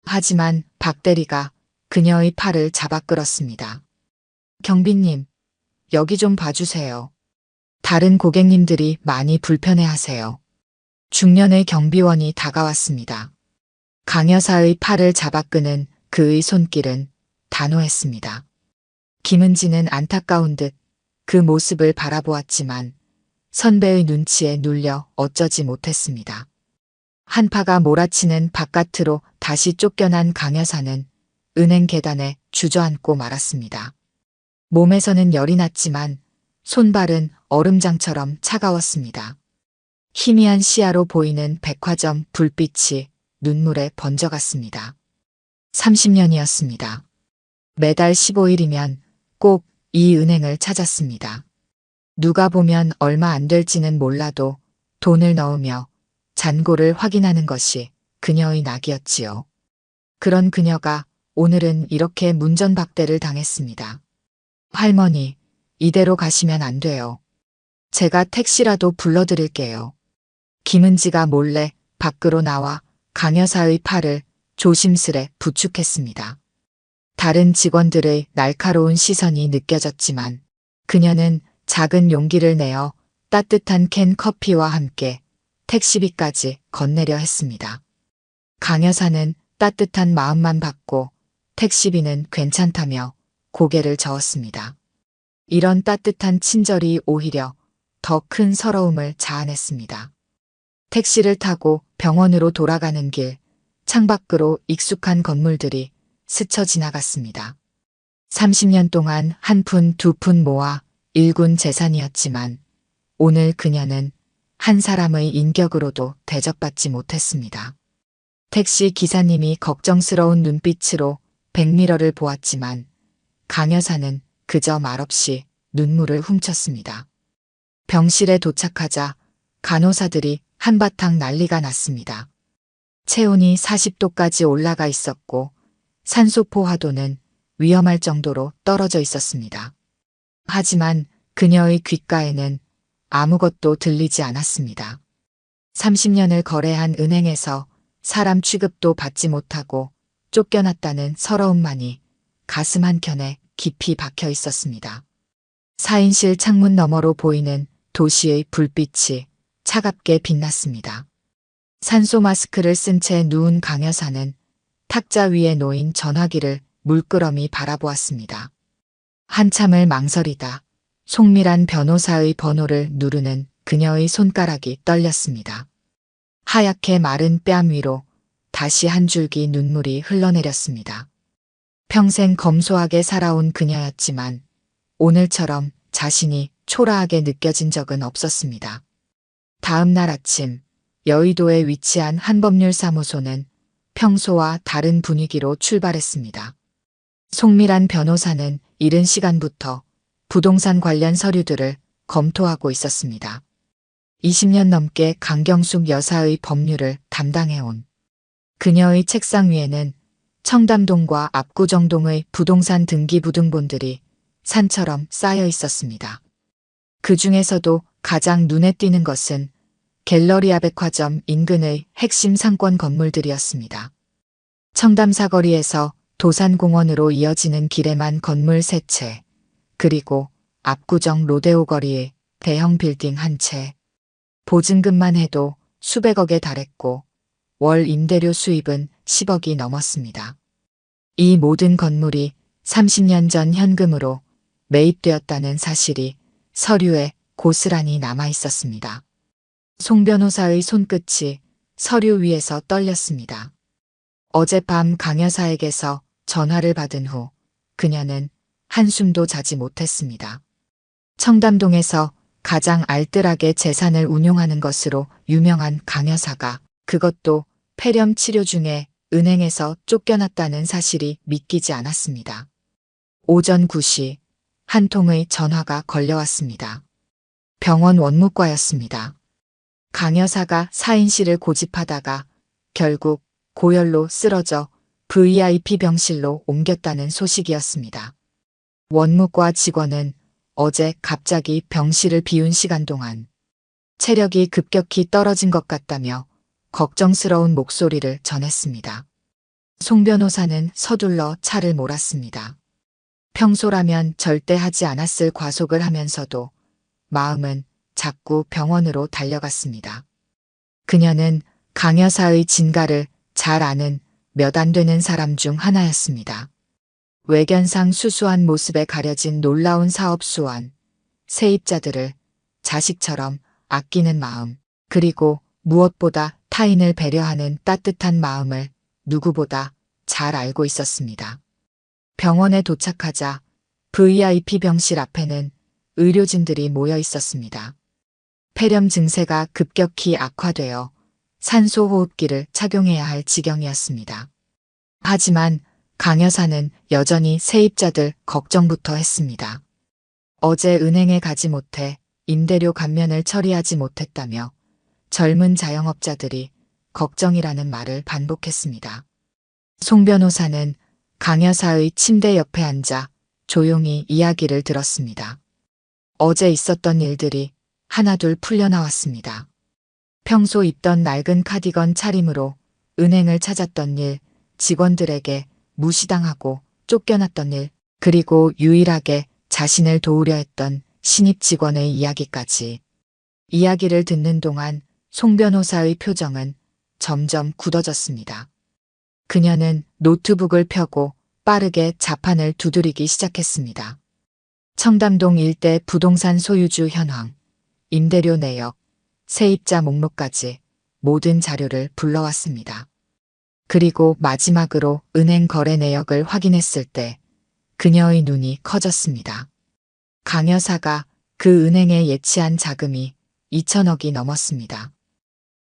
하지만 박 대리가 그녀의 팔을 잡아 끌었습니다. 경비님, 여기 좀 봐주세요. 다른 고객님들이 많이 불편해하세요. 중년의 경비원이 다가왔습니다. 강 여사의 팔을 잡아 끄는 그의 손길은 단호했습니다. 김은지는 안타까운 듯 그 모습을 바라보았지만 선배의 눈치에 눌려 어쩌지 못했습니다. 한파가 몰아치는 바깥으로 다시 쫓겨난 강 여사는 은행 계단에 주저앉고 말았습니다. 몸에서는 열이 났지만 손발은 얼음장처럼 차가웠습니다. 희미한 시야로 보이는 백화점 불빛이 눈물에 번져갔습니다. 30년이었습니다. 매달 15일이면 꼭 이 은행을 찾았습니다. 누가 보면 얼마 안 될지는 몰라도 돈을 넣으며 잔고를 확인하는 것이 그녀의 낙이었지요. 그런 그녀가 오늘은 이렇게 문전박대를 당했습니다. 할머니, 이대로 가시면 안 돼요. 제가 택시라도 불러드릴게요. 김은지가 몰래 밖으로 나와 강 여사의 팔을 조심스레 부축했습니다. 다른 직원들의 날카로운 시선이 느껴졌지만 그녀는 작은 용기를 내어 따뜻한 캔 커피와 함께 택시비까지 건네려 했습니다. 강 여사는 따뜻한 마음만 받고 택시비는 괜찮다며 고개를 저었습니다. 이런 따뜻한 친절이 오히려 더 큰 서러움을 자아냈습니다. 택시를 타고 병원으로 돌아가는 길, 창밖으로 익숙한 건물들이 스쳐 지나갔습니다. 30년 동안 한 푼 두 푼 모아 일군 재산이었지만 오늘 그녀는 한 사람의 인격으로도 대접받지 못했습니다. 택시 기사님이 걱정스러운 눈빛으로 백미러를 보았지만 강 여사는 그저 말없이 눈물을 훔쳤습니다. 병실에 도착하자 간호사들이 한바탕 난리가 났습니다. 체온이 40도까지 올라가 있었고 산소 포화도는 위험할 정도로 떨어져 있었습니다. 하지만 그녀의 귓가에는 아무것도 들리지 않았습니다. 30년을 거래한 은행에서 사람 취급도 받지 못하고 쫓겨났다는 서러움만이 가슴 한켠에 깊이 박혀 있었습니다. 사인실 창문 너머로 보이는 도시의 불빛이 차갑게 빛났습니다. 산소 마스크를 쓴 채 누운 강 여사는 탁자 위에 놓인 전화기를 물끄러미 바라보았습니다. 한참을 망설이다 송미란 변호사의 번호를 누르는 그녀의 손가락이 떨렸습니다. 하얗게 마른 뺨 위로 다시 한 줄기 눈물이 흘러내렸습니다. 평생 검소하게 살아온 그녀였지만 오늘처럼 자신이 초라하게 느껴진 적은 없었습니다. 다음 날 아침 여의도에 위치한 한법률사무소는 평소와 다른 분위기로 출발했습니다. 송미란 변호사는 이른 시간부터 부동산 관련 서류들을 검토하고 있었습니다. 20년 넘게 강경숙 여사의 법률을 담당해온 그녀의 책상 위에는 청담동과 압구정동의 부동산 등기부등본들이 산처럼 쌓여 있었습니다. 그 중에서도 가장 눈에 띄는 것은 갤러리아 백화점 인근의 핵심 상권 건물들이었습니다. 청담 사거리에서 도산공원으로 이어지는 길에만 건물 3채, 그리고 압구정 로데오 거리에 대형 빌딩 1채. 보증금만 해도 수백억에 달했고 월 임대료 수입은 10억이 넘었습니다. 이 모든 건물이 30년 전 현금으로 매입되었다는 사실이 서류에 고스란히 남아 있었습니다. 송 변호사의 손끝이 서류 위에서 떨렸습니다. 어젯밤 강 여사에게서 전화를 받은 후 그녀는 한숨도 자지 못했습니다. 청담동에서 가장 알뜰하게 재산을 운용하는 것으로 유명한 강 여사가 그것도 폐렴 치료 중에 은행에서 쫓겨났다는 사실이 믿기지 않았습니다. 오전 9시 한 통의 전화가 걸려왔습니다. 병원 원무과였습니다. 강 여사가 사인실을 고집하다가 결국 고열로 쓰러져 VIP 병실로 옮겼다는 소식이었습니다. 원무과 직원은 어제 갑자기 병실을 비운 시간 동안 체력이 급격히 떨어진 것 같다며 걱정스러운 목소리를 전했습니다. 송 변호사는 서둘러 차를 몰았습니다. 평소라면 절대 하지 않았을 과속을 하면서도 마음은 자꾸 병원으로 달려갔습니다. 그녀는 강 여사의 진가를 잘 아는 몇 안 되는 사람 중 하나였습니다. 외견상 수수한 모습에 가려진 놀라운 사업 수완, 세입자들을 자식처럼 아끼는 마음, 그리고 무엇보다 타인을 배려하는 따뜻한 마음을 누구보다 잘 알고 있었습니다. 병원에 도착하자 VIP 병실 앞에는 의료진들이 모여 있었습니다. 폐렴 증세가 급격히 악화되어 산소호흡기를 착용해야 할 지경이었습니다. 하지만 강 여사는 여전히 세입자들 걱정부터 했습니다. 어제 은행에 가지 못해 임대료 감면을 처리하지 못했다며 젊은 자영업자들이 걱정이라는 말을 반복했습니다. 송 변호사는 강 여사의 침대 옆에 앉아 조용히 이야기를 들었습니다. 어제 있었던 일들이 하나둘 풀려나왔습니다. 평소 입던 낡은 카디건 차림으로 은행을 찾았던 일, 직원들에게 무시당하고 쫓겨났던 일, 그리고 유일하게 자신을 도우려 했던 신입 직원의 이야기까지. 이야기를 듣는 동안 송 변호사의 표정은 점점 굳어졌습니다. 그녀는 노트북을 펴고 빠르게 자판을 두드리기 시작했습니다. 청담동 일대 부동산 소유주 현황, 임대료 내역, 세입자 목록까지 모든 자료를 불러왔습니다. 그리고 마지막으로 은행 거래 내역을 확인했을 때 그녀의 눈이 커졌습니다. 강 여사가 그 은행에 예치한 자금이 2천억이 넘었습니다.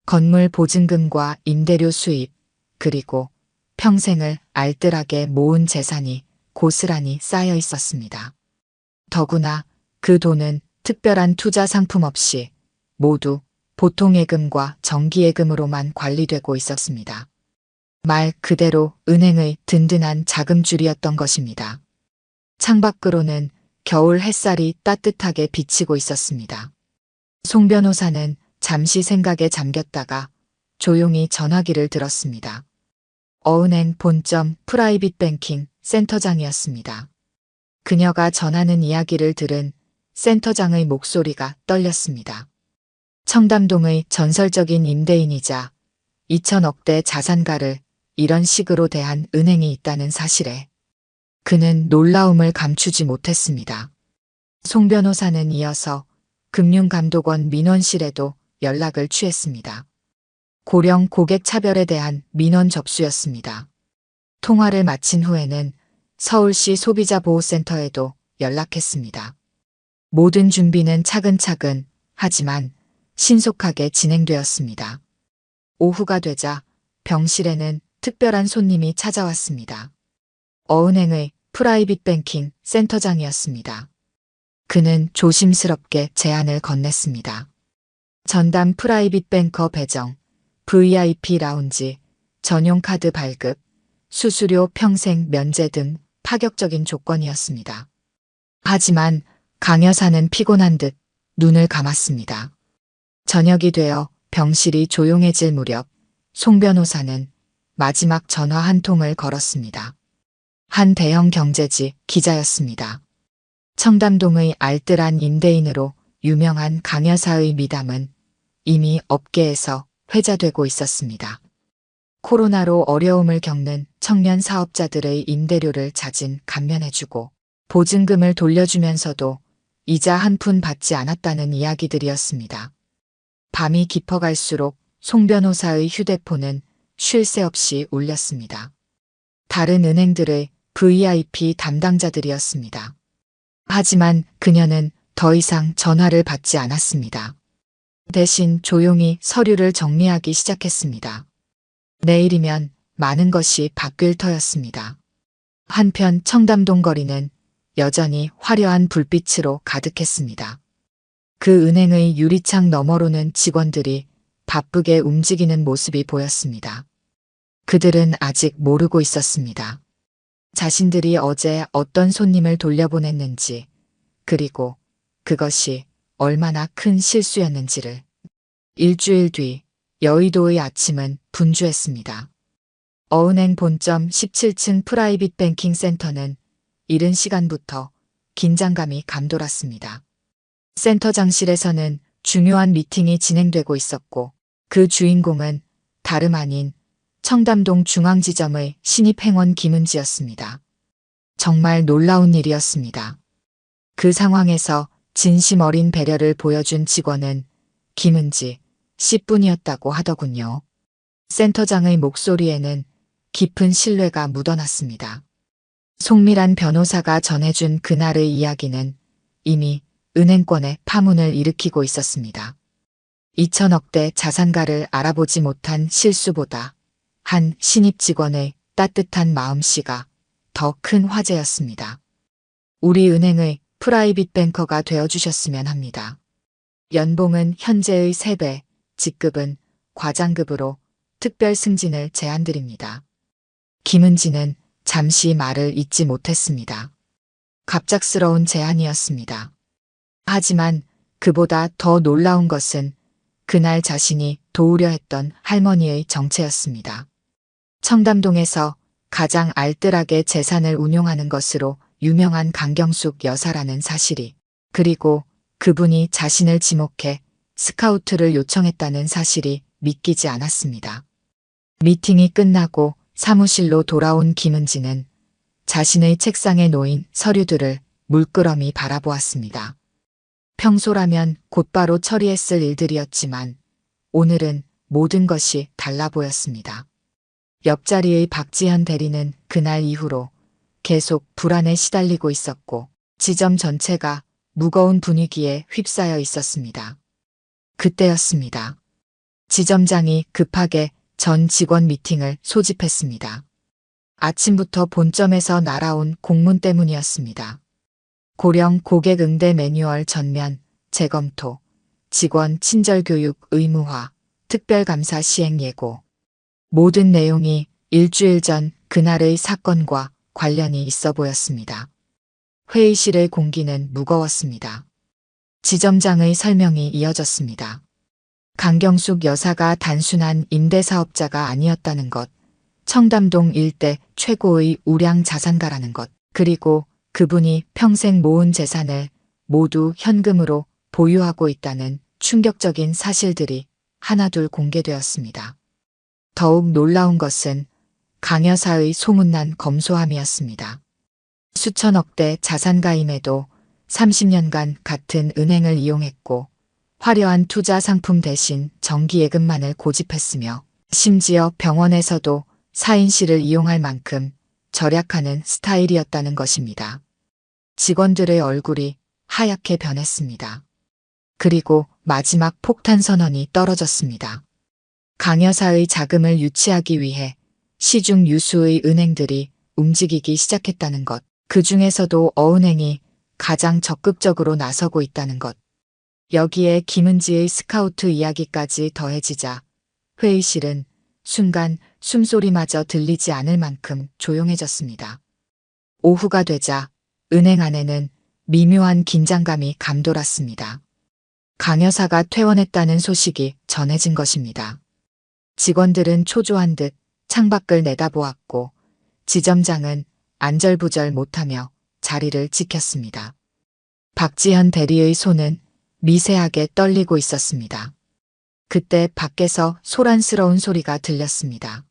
건물 보증금과 임대료 수입, 그리고 평생을 알뜰하게 모은 재산이 고스란히 쌓여 있었습니다. 더구나 그 돈은 특별한 투자 상품 없이 모두 보통예금과 정기예금으로만 관리되고 있었습니다. 말 그대로 은행의 든든한 자금줄이었던 것입니다. 창밖으로는 겨울 햇살이 따뜻하게 비치고 있었습니다. 송 변호사는 잠시 생각에 잠겼다가 조용히 전화기를 들었습니다. 어은행 본점 프라이빗뱅킹 센터장이었습니다. 그녀가 전하는 이야기를 들은 센터장의 목소리가 떨렸습니다. 청담동의 전설적인 임대인이자 2천억대 자산가를 이런 식으로 대한 은행이 있다는 사실에 그는 놀라움을 감추지 못했습니다. 송 변호사는 이어서 금융감독원 민원실에도 연락을 취했습니다. 고령 고객 차별에 대한 민원 접수였습니다. 통화를 마친 후에는 서울시 소비자보호센터에도 연락했습니다. 모든 준비는 차근차근 하지만 신속하게 진행되었습니다. 오후가 되자 병실에는 특별한 손님이 찾아왔습니다. 어은행의 프라이빗뱅킹 센터장이었습니다. 그는 조심스럽게 제안을 건넸습니다. 전담 프라이빗뱅커 배정, VIP 라운지, 전용 카드 발급, 수수료 평생 면제 등 파격적인 조건이었습니다. 하지만 강 여사는 피곤한 듯 눈을 감았습니다. 저녁이 되어 병실이 조용해질 무렵 송 변호사는 마지막 전화 한 통을 걸었습니다. 한 대형 경제지 기자였습니다. 청담동의 알뜰한 임대인으로 유명한 강 여사의 미담은 이미 업계에서 회자되고 있었습니다. 코로나로 어려움을 겪는 청년 사업자들의 임대료를 자진 감면해주고 보증금을 돌려주면서도 이자 한 푼 받지 않았다는 이야기들이었습니다. 밤이 깊어갈수록 송 변호사의 휴대폰은 쉴 새 없이 울렸습니다. 다른 은행들의 VIP 담당자들이었습니다. 하지만 그녀는 더 이상 전화를 받지 않았습니다. 대신 조용히 서류를 정리하기 시작했습니다. 내일이면 많은 것이 바뀔 터였습니다. 한편 청담동 거리는 여전히 화려한 불빛으로 가득했습니다. 그 은행의 유리창 너머로는 직원들이 바쁘게 움직이는 모습이 보였습니다. 그들은 아직 모르고 있었습니다. 자신들이 어제 어떤 손님을 돌려보냈는지, 그리고 그것이 얼마나 큰 실수였는지를. 일주일 뒤 여의도의 아침은 분주했습니다. 어은행 본점 17층 프라이빗뱅킹 센터는 이른 시간부터 긴장감이 감돌았습니다. 센터장실에서는 중요한 미팅이 진행되고 있었고 그 주인공은 다름 아닌 청담동 중앙지점의 신입 행원 김은지였습니다. 정말 놀라운 일이었습니다. 그 상황에서 진심 어린 배려를 보여준 직원은 김은지 씨뿐이었다고 하더군요. 센터장의 목소리에는 깊은 신뢰가 묻어났습니다. 송미란 변호사가 전해준 그날의 이야기는 이미 은행권의 파문을 일으키고 있었습니다. 2천억대 자산가를 알아보지 못한 실수보다 한 신입 직원의 따뜻한 마음씨가 더 큰 화제였습니다. 우리 은행의 프라이빗 뱅커가 되어주셨으면 합니다. 연봉은 현재의 3배, 직급은 과장급으로 특별 승진을 제안드립니다. 김은지는 잠시 말을 잇지 못했습니다. 갑작스러운 제안이었습니다. 하지만 그보다 더 놀라운 것은 그날 자신이 도우려 했던 할머니의 정체였습니다. 청담동에서 가장 알뜰하게 재산을 운용하는 것으로 유명한 강경숙 여사라는 사실이, 그리고 그분이 자신을 지목해 스카우트를 요청했다는 사실이 믿기지 않았습니다. 미팅이 끝나고 사무실로 돌아온 김은지는 자신의 책상에 놓인 서류들을 물끄러미 바라보았습니다. 평소라면 곧바로 처리했을 일들이었지만 오늘은 모든 것이 달라 보였습니다. 옆자리의 박지현 대리는 그날 이후로 계속 불안에 시달리고 있었고 지점 전체가 무거운 분위기에 휩싸여 있었습니다. 그때였습니다. 지점장이 급하게 전 직원 미팅을 소집했습니다. 아침부터 본점에서 날아온 공문 때문이었습니다. 고령 고객 응대 매뉴얼 전면 재검토, 직원 친절 교육 의무화, 특별감사 시행 예고. 모든 내용이 일주일 전 그날의 사건과 관련이 있어 보였습니다. 회의실의 공기는 무거웠습니다. 지점장의 설명이 이어졌습니다. 강경숙 여사가 단순한 임대사업자가 아니었다는 것, 청담동 일대 최고의 우량 자산가라는 것, 그리고 그분이 평생 모은 재산을 모두 현금으로 보유하고 있다는 충격적인 사실들이 하나둘 공개되었습니다. 더욱 놀라운 것은 강 여사의 소문난 검소함이었습니다. 수천억대 자산가임에도 30년간 같은 은행을 이용했고 화려한 투자 상품 대신 정기예금만을 고집했으며 심지어 병원에서도 4인실을 이용할 만큼 절약하는 스타일이었다는 것입니다. 직원들의 얼굴이 하얗게 변했습니다. 그리고 마지막 폭탄 선언이 떨어졌습니다. 강 여사의 자금을 유치하기 위해 시중 유수의 은행들이 움직이기 시작했다는 것, 그 중에서도 어은행이 가장 적극적으로 나서고 있다는 것. 여기에 김은지의 스카우트 이야기까지 더해지자 회의실은 순간 숨소리마저 들리지 않을 만큼 조용해졌습니다. 오후가 되자 은행 안에는 미묘한 긴장감이 감돌았습니다. 강 여사가 퇴원했다는 소식이 전해진 것입니다. 직원들은 초조한 듯 창밖을 내다보았고 지점장은 안절부절 못하며 자리를 지켰습니다. 박지현 대리의 손은 미세하게 떨리고 있었습니다. 그때 밖에서 소란스러운 소리가 들렸습니다.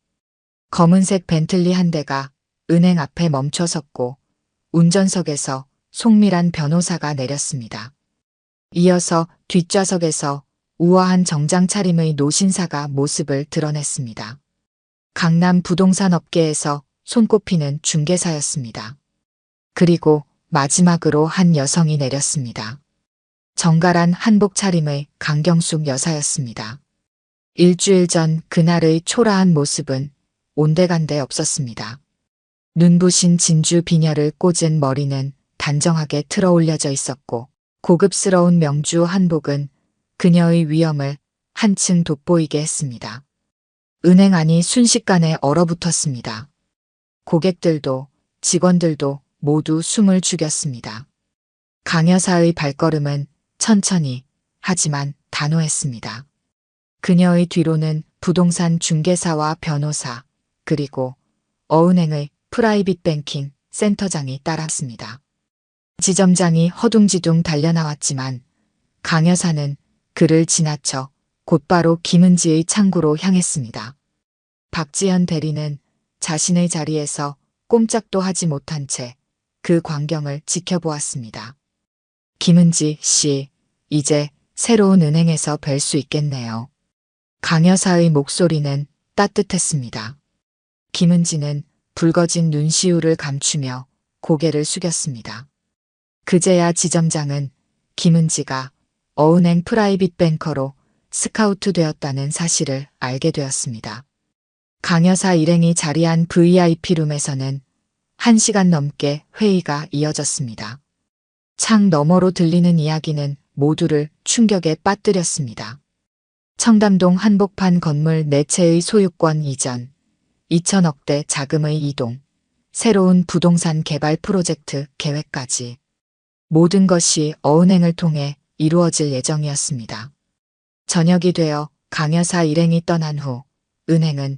검은색 벤틀리 한 대가 은행 앞에 멈춰 섰고 운전석에서 송미란 변호사가 내렸습니다. 이어서 뒷좌석에서 우아한 정장 차림의 노신사가 모습을 드러냈습니다. 강남 부동산 업계에서 손꼽히는 중개사였습니다. 그리고 마지막으로 한 여성이 내렸습니다. 정갈한 한복 차림의 강경숙 여사였습니다. 일주일 전 그날의 초라한 모습은 온데간데 없었습니다. 눈부신 진주 비녀를 꽂은 머리는 단정하게 틀어 올려져 있었고 고급스러운 명주 한복은 그녀의 위엄을 한층 돋보이게 했습니다. 은행 안이 순식간에 얼어붙었습니다. 고객들도 직원들도 모두 숨을 죽였습니다. 강 여사의 발걸음은 천천히 하지만 단호했습니다. 그녀의 뒤로는 부동산 중개사와 변호사 그리고 어은행의 프라이빗 뱅킹 센터장이 따랐습니다. 지점장이 허둥지둥 달려나왔지만 강 여사는 그를 지나쳐 곧바로 김은지의 창구로 향했습니다. 박지현 대리는 자신의 자리에서 꼼짝도 하지 못한 채 그 광경을 지켜보았습니다. 김은지 씨, 이제 새로운 은행에서 뵐 수 있겠네요. 강 여사의 목소리는 따뜻했습니다. 김은지는 붉어진 눈시울을 감추며 고개를 숙였습니다. 그제야 지점장은 김은지가 어은행 프라이빗 뱅커로 스카우트 되었다는 사실을 알게 되었습니다. 강 여사 일행이 자리한 VIP룸에서는 1시간 넘게 회의가 이어졌습니다. 창 너머로 들리는 이야기는 모두를 충격에 빠뜨렸습니다. 청담동 한복판 건물 4채의 소유권 이전, 2천억대 자금의 이동, 새로운 부동산 개발 프로젝트 계획까지 모든 것이 어은행을 통해 이루어질 예정이었습니다. 저녁이 되어 강 여사 일행이 떠난 후 은행은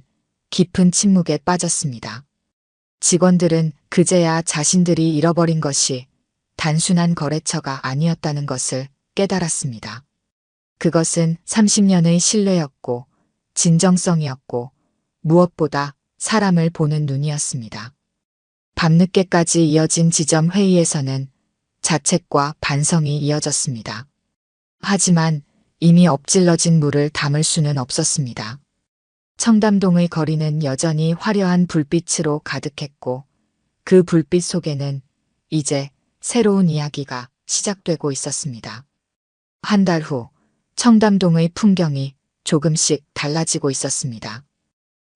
깊은 침묵에 빠졌습니다. 직원들은 그제야 자신들이 잃어버린 것이 단순한 거래처가 아니었다는 것을 깨달았습니다. 그것은 30년의 신뢰였고 진정성이었고 무엇보다 사람을 보는 눈이었습니다. 밤늦게까지 이어진 지점 회의에서는 자책과 반성이 이어졌습니다. 하지만 이미 엎질러진 물을 담을 수는 없었습니다. 청담동의 거리는 여전히 화려한 불빛으로 가득했고 그 불빛 속에는 이제 새로운 이야기가 시작되고 있었습니다. 한 달 후 청담동의 풍경이 조금씩 달라지고 있었습니다.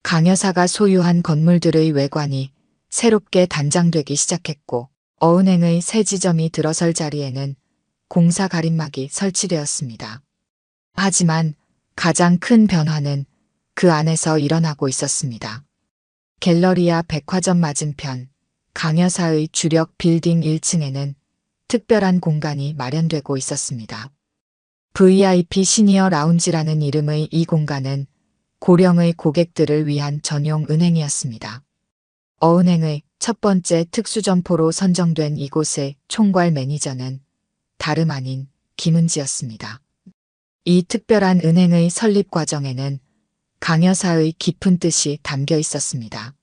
강 여사가 소유한 건물들의 외관이 새롭게 단장되기 시작했고 어은행의 새 지점이 들어설 자리에는 공사 가림막이 설치되었습니다. 하지만 가장 큰 변화는 그 안에서 일어나고 있었습니다. 갤러리아 백화점 맞은편 강 여사의 주력 빌딩 1층에는 특별한 공간이 마련되고 있었습니다. VIP 시니어 라운지라는 이름의 이 공간은 고령의 고객들을 위한 전용 은행이었습니다. 어은행의 첫 번째 특수점포로 선정된 이곳의 총괄 매니저는 다름 아닌 김은지였습니다. 이 특별한 은행의 설립 과정에는 강 여사의 깊은 뜻이 담겨 있었습니다.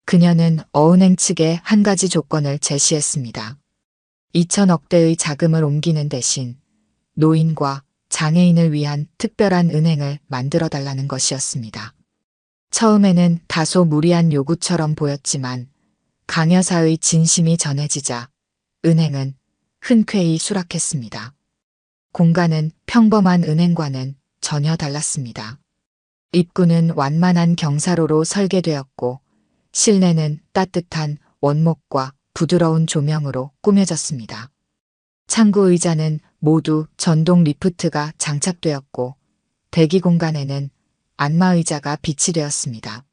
그녀는 어은행 측에 한 가지 조건을 제시했습니다. 2천억대의 자금을 옮기는 대신 노인과 장애인을 위한 특별한 은행을 만들어 달라는 것이었습니다. 처음에는 다소 무리한 요구처럼 보였지만 강 여사의 진심이 전해지자 은행은 흔쾌히 수락했습니다. 공간은 평범한 은행과는 전혀 달랐습니다. 입구는 완만한 경사로로 설계되었고 실내는 따뜻한 원목과 부드러운 조명으로 꾸며졌습니다. 창구 의자는 모두 전동 리프트가 장착되었고 대기 공간에는 안마의자가 비치되었습니다.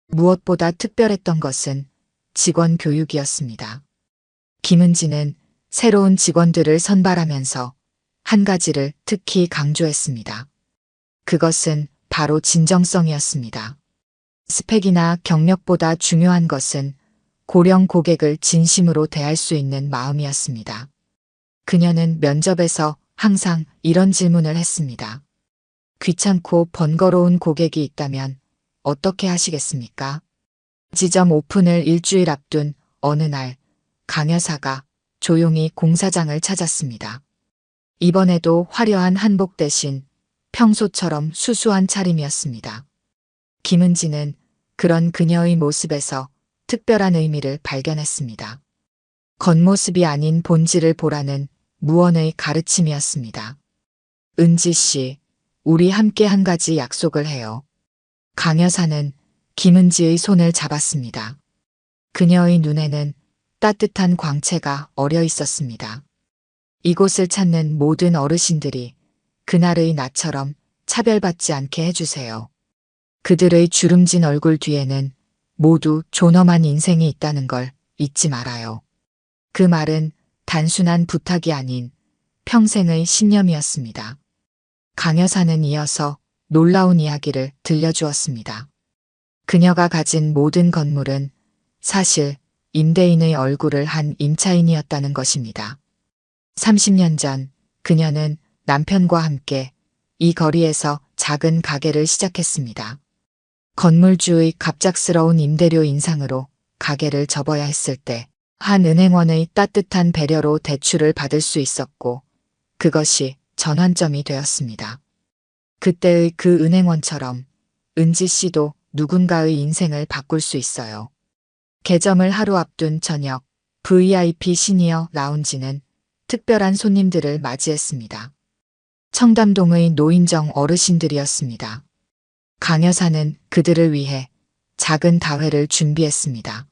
무엇보다 특별했던 것은 직원 교육이었습니다. 김은지는 새로운 직원들을 선발하면서 한 가지를 특히 강조했습니다. 그것은 바로 진정성이었습니다. 스펙이나 경력보다 중요한 것은 고령 고객을 진심으로 대할 수 있는 마음이었습니다. 그녀는 면접에서 항상 이런 질문을 했습니다. 귀찮고 번거로운 고객이 있다면 어떻게 하시겠습니까? 지점 오픈을 일주일 앞둔 어느 날 강 여사가 조용히 공사장을 찾았습니다. 이번에도 화려한 한복 대신 평소처럼 수수한 차림이었습니다. 김은지는 그런 그녀의 모습에서 특별한 의미를 발견했습니다. 겉모습이 아닌 본질을 보라는 무언의 가르침이었습니다. 은지 씨, 우리 함께 한 가지 약속을 해요. 강 여사는 김은지의 손을 잡았습니다. 그녀의 눈에는 따뜻한 광채가 어려 있었습니다. 이곳을 찾는 모든 어르신들이 그날의 나처럼 차별받지 않게 해주세요. 그들의 주름진 얼굴 뒤에는 모두 존엄한 인생이 있다는 걸 잊지 말아요. 그 말은 단순한 부탁이 아닌 평생의 신념이었습니다. 강 여사는 이어서 놀라운 이야기를 들려주었습니다. 그녀가 가진 모든 건물은 사실 임대인의 얼굴을 한 임차인이었다는 것입니다. 30년 전 그녀는 남편과 함께 이 거리에서 작은 가게를 시작했습니다. 건물주의 갑작스러운 임대료 인상으로 가게를 접어야 했을 때 한 은행원의 따뜻한 배려로 대출을 받을 수 있었고 그것이 전환점이 되었습니다. 그때의 그 은행원처럼 은지 씨도 누군가의 인생을 바꿀 수 있어요. 개점을 하루 앞둔 저녁, VIP 시니어 라운지는 특별한 손님들을 맞이했습니다. 청담동의 노인정 어르신들이었습니다. 강 여사는 그들을 위해 작은 다회를 준비했습니다.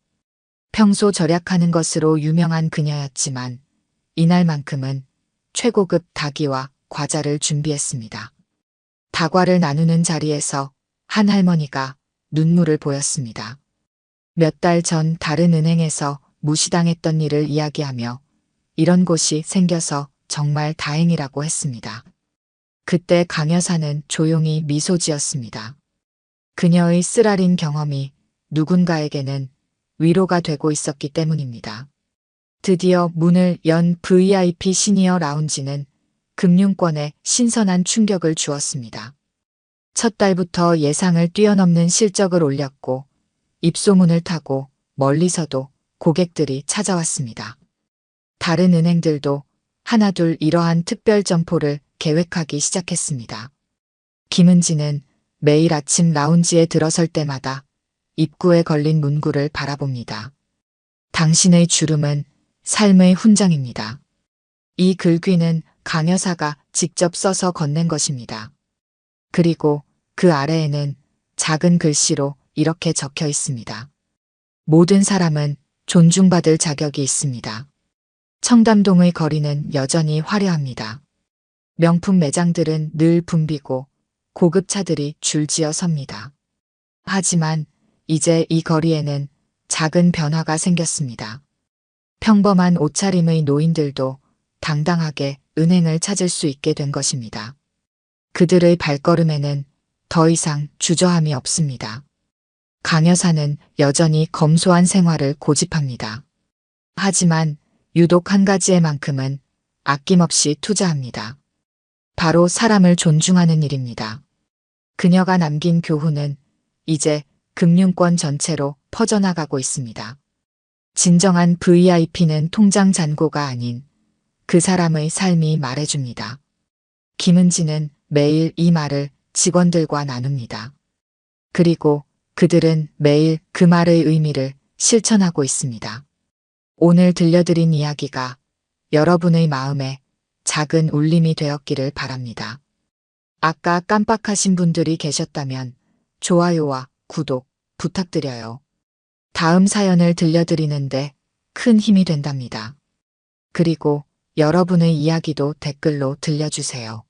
평소 절약하는 것으로 유명한 그녀였지만 이날만큼은 최고급 닭이와 과자를 준비했습니다. 다과를 나누는 자리에서 한 할머니가 눈물을 보였습니다. 몇 달 전 다른 은행에서 무시당했던 일을 이야기하며 이런 곳이 생겨서 정말 다행이라고 했습니다. 그때 강 여사는 조용히 미소 지었습니다. 그녀의 쓰라린 경험이 누군가에게는 위로가 되고 있었기 때문입니다. 드디어 문을 연 VIP 시니어 라운지는 금융권에 신선한 충격을 주었습니다. 첫 달부터 예상을 뛰어넘는 실적을 올렸고 입소문을 타고 멀리서도 고객들이 찾아왔습니다. 다른 은행들도 하나둘 이러한 특별 점포를 계획하기 시작했습니다. 김은지는 매일 아침 라운지에 들어설 때마다 입구에 걸린 문구를 바라봅니다. 당신의 주름은 삶의 훈장입니다. 이 글귀는 강 여사가 직접 써서 건넨 것입니다. 그리고 그 아래에는 작은 글씨로 이렇게 적혀 있습니다. 모든 사람은 존중받을 자격이 있습니다. 청담동의 거리는 여전히 화려합니다. 명품 매장들은 늘 붐비고 고급 차들이 줄지어 섭니다. 하지만 이제 이 거리에는 작은 변화가 생겼습니다. 평범한 옷차림의 노인들도 당당하게 은행을 찾을 수 있게 된 것입니다. 그들의 발걸음에는 더 이상 주저함이 없습니다. 강 여사는 여전히 검소한 생활을 고집합니다. 하지만 유독 한 가지에만큼은 아낌없이 투자합니다. 바로 사람을 존중하는 일입니다. 그녀가 남긴 교훈은 이제 금융권 전체로 퍼져나가고 있습니다. 진정한 VIP는 통장 잔고가 아닌 그 사람의 삶이 말해줍니다. 김은지는 매일 이 말을 직원들과 나눕니다. 그리고 그들은 매일 그 말의 의미를 실천하고 있습니다. 오늘 들려드린 이야기가 여러분의 마음에 작은 울림이 되었기를 바랍니다. 아까 깜빡하신 분들이 계셨다면 좋아요와 구독 부탁드려요. 다음 사연을 들려드리는데 큰 힘이 된답니다. 그리고 여러분의 이야기도 댓글로 들려주세요.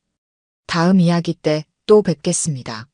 다음 이야기 때 또 뵙겠습니다.